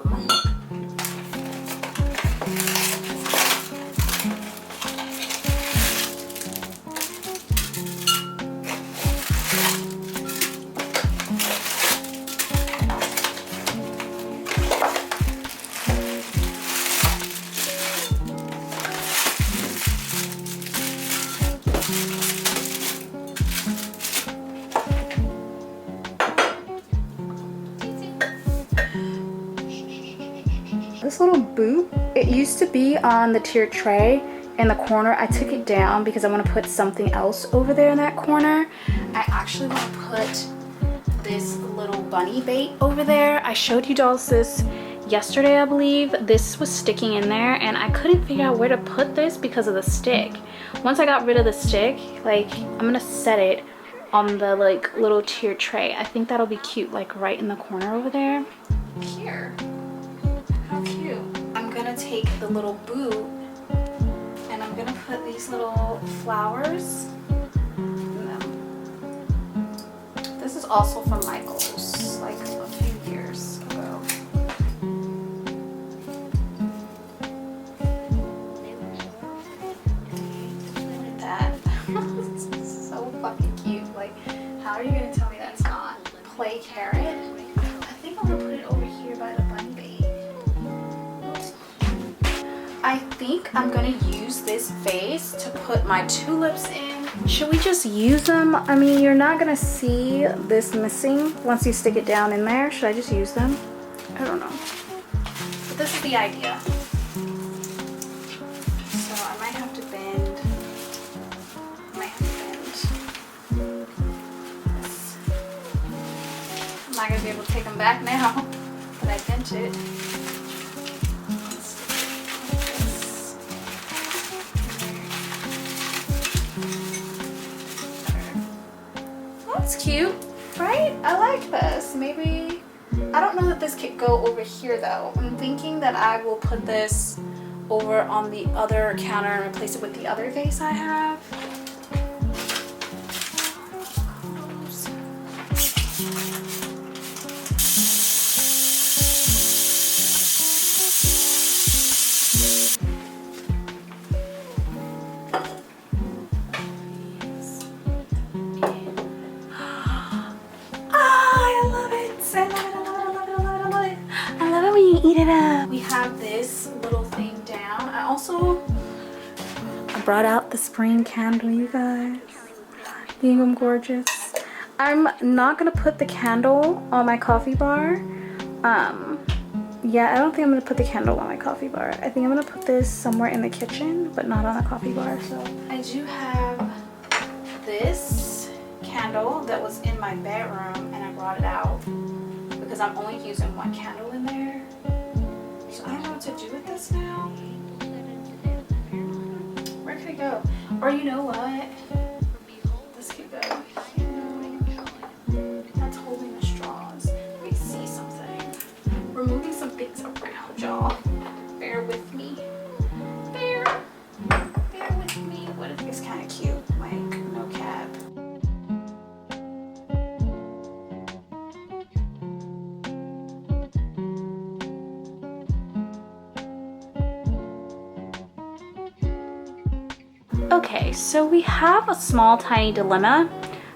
Speaker 1: this little boot. It used to be on the tiered tray in the corner. I took it down because I want to put something else over there in that corner. I actually want to put this little bunny bait over there. I showed you dolls this yesterday, I believe. This was sticking in there and I couldn't figure out where to put this because of the stick. Once I got rid of the stick, like, I'm gonna set it on the like little tiered tray. I think that'll be cute, like right in the corner over there. Here, how cute. I'm gonna take the little boot and I'm gonna put these little flowers in them. This is also from Michael's, like a few years ago. Look at that. It's so fucking cute. Like, how are you gonna tell me that's not play carrot? I think I'm gonna put it over here by the bunny bait. I think I'm gonna use this vase to put my tulips in. Should we just use them? I mean, you're not gonna see this missing once you stick it down in there. Should I just use them? I don't know. But this is the idea. So I might have to bend. This. I'm not gonna be able to take them back now, but I bent it. That's cute, right? I like this. Maybe, I don't know that this could go over here though. I'm thinking that I will put this over on the other counter and replace it with the other vase I have. Eat it up. We have this little thing down. I brought out the spring candle, you guys. Being gorgeous. I'm not gonna put the candle on my coffee bar. Yeah, I don't think I'm gonna put the candle on my coffee bar. I think I'm gonna put this somewhere in the kitchen, but not on the coffee bar. So I do have this candle that was in my bedroom and I brought it out because I'm only using one candle in there. So I don't know what to do with this now. Where could it go? Or you know what? This could go. That's holding the straws. Let me see something. We're moving some things around, y'all. Bear with me. Bear with me. What if it's kind of cute? Like, no cap. Okay, so we have a small tiny dilemma.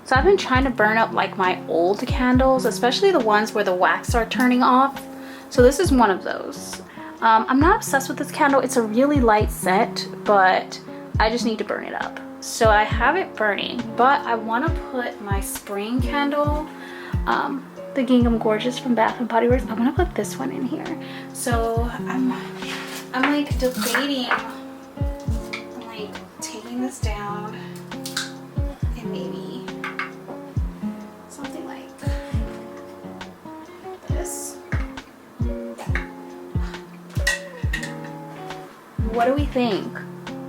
Speaker 1: So I've been trying to burn up like my old candles, especially the ones where the wax are turning off. So this is one of those. I'm not obsessed with this candle. It's a really light set, but I just need to burn it up. So I have it burning, but I want to put my spring candle, the Gingham Gorgeous from Bath and Body Works. I want to put this one in here. So I'm like debating. Taking this down and maybe something like this. What do we think?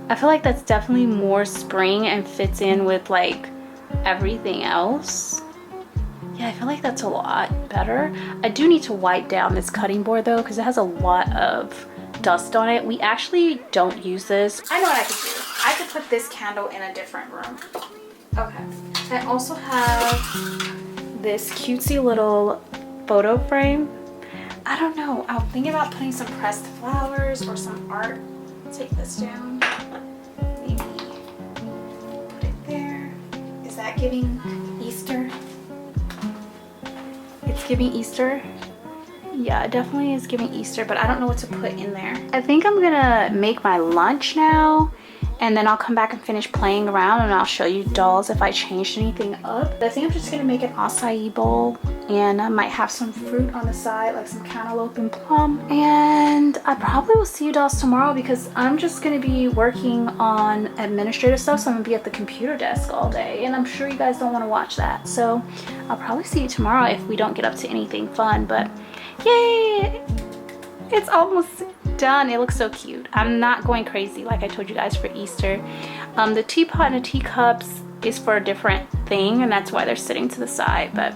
Speaker 1: I feel like that's definitely more spring and fits in with like everything else. Yeah, I feel like that's a lot better. I do need to wipe down this cutting board though because it has a lot of dust on it. We actually don't use this. I know what I could do. I could put this candle in a different room. Okay. I also have this cutesy little photo frame. I don't know. I'm thinking about putting some pressed flowers or some art. Take this down. Maybe put it there. Is that giving Easter? It's giving Easter. Yeah, it definitely is giving Easter, but I don't know what to put in there. I think I'm gonna make my lunch now and then I'll come back and finish playing around, and I'll show you dolls if I changed anything up. I think I'm just gonna make an acai bowl, and I might have some fruit on the side, like some cantaloupe and plum. And I probably will see you dolls tomorrow because I'm just gonna be working on administrative stuff, so I'm gonna be at the computer desk all day, and I'm sure you guys don't want to watch that. So I'll probably see you tomorrow if we don't get up to anything fun. But yay! It's almost done. It looks so cute. I'm not going crazy like I told you guys for Easter. The teapot and the teacups is for a different thing, and that's why they're sitting to the side, but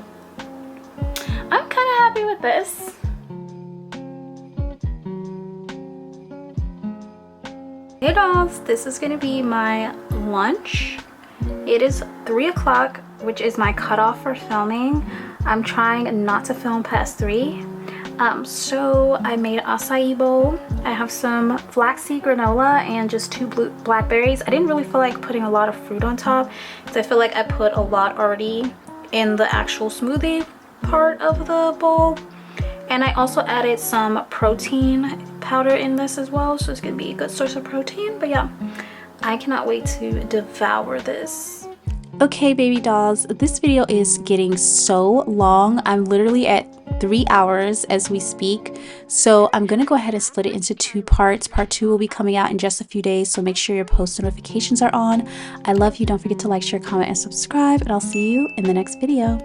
Speaker 1: I'm kind of happy with this. Hey dolls, this is gonna be my lunch. It is 3 o'clock, which is my cutoff for filming. I'm trying not to film past 3. So I made an acai bowl. I have some flaxseed granola and just 2 blackberries. I didn't really feel like putting a lot of fruit on top because I feel like I put a lot already in the actual smoothie part of the bowl. And I also added some protein powder in this as well, so it's gonna be a good source of protein. But yeah, I cannot wait to devour this. Okay, baby dolls, this video is getting so long. I'm literally at 3 hours as we speak, so I'm gonna go ahead and split it into 2 parts. Part 2 will be coming out in just a few days, so make sure your post notifications are on. I love you. Don't forget to like, share, comment, and subscribe, and I'll see you in the next video.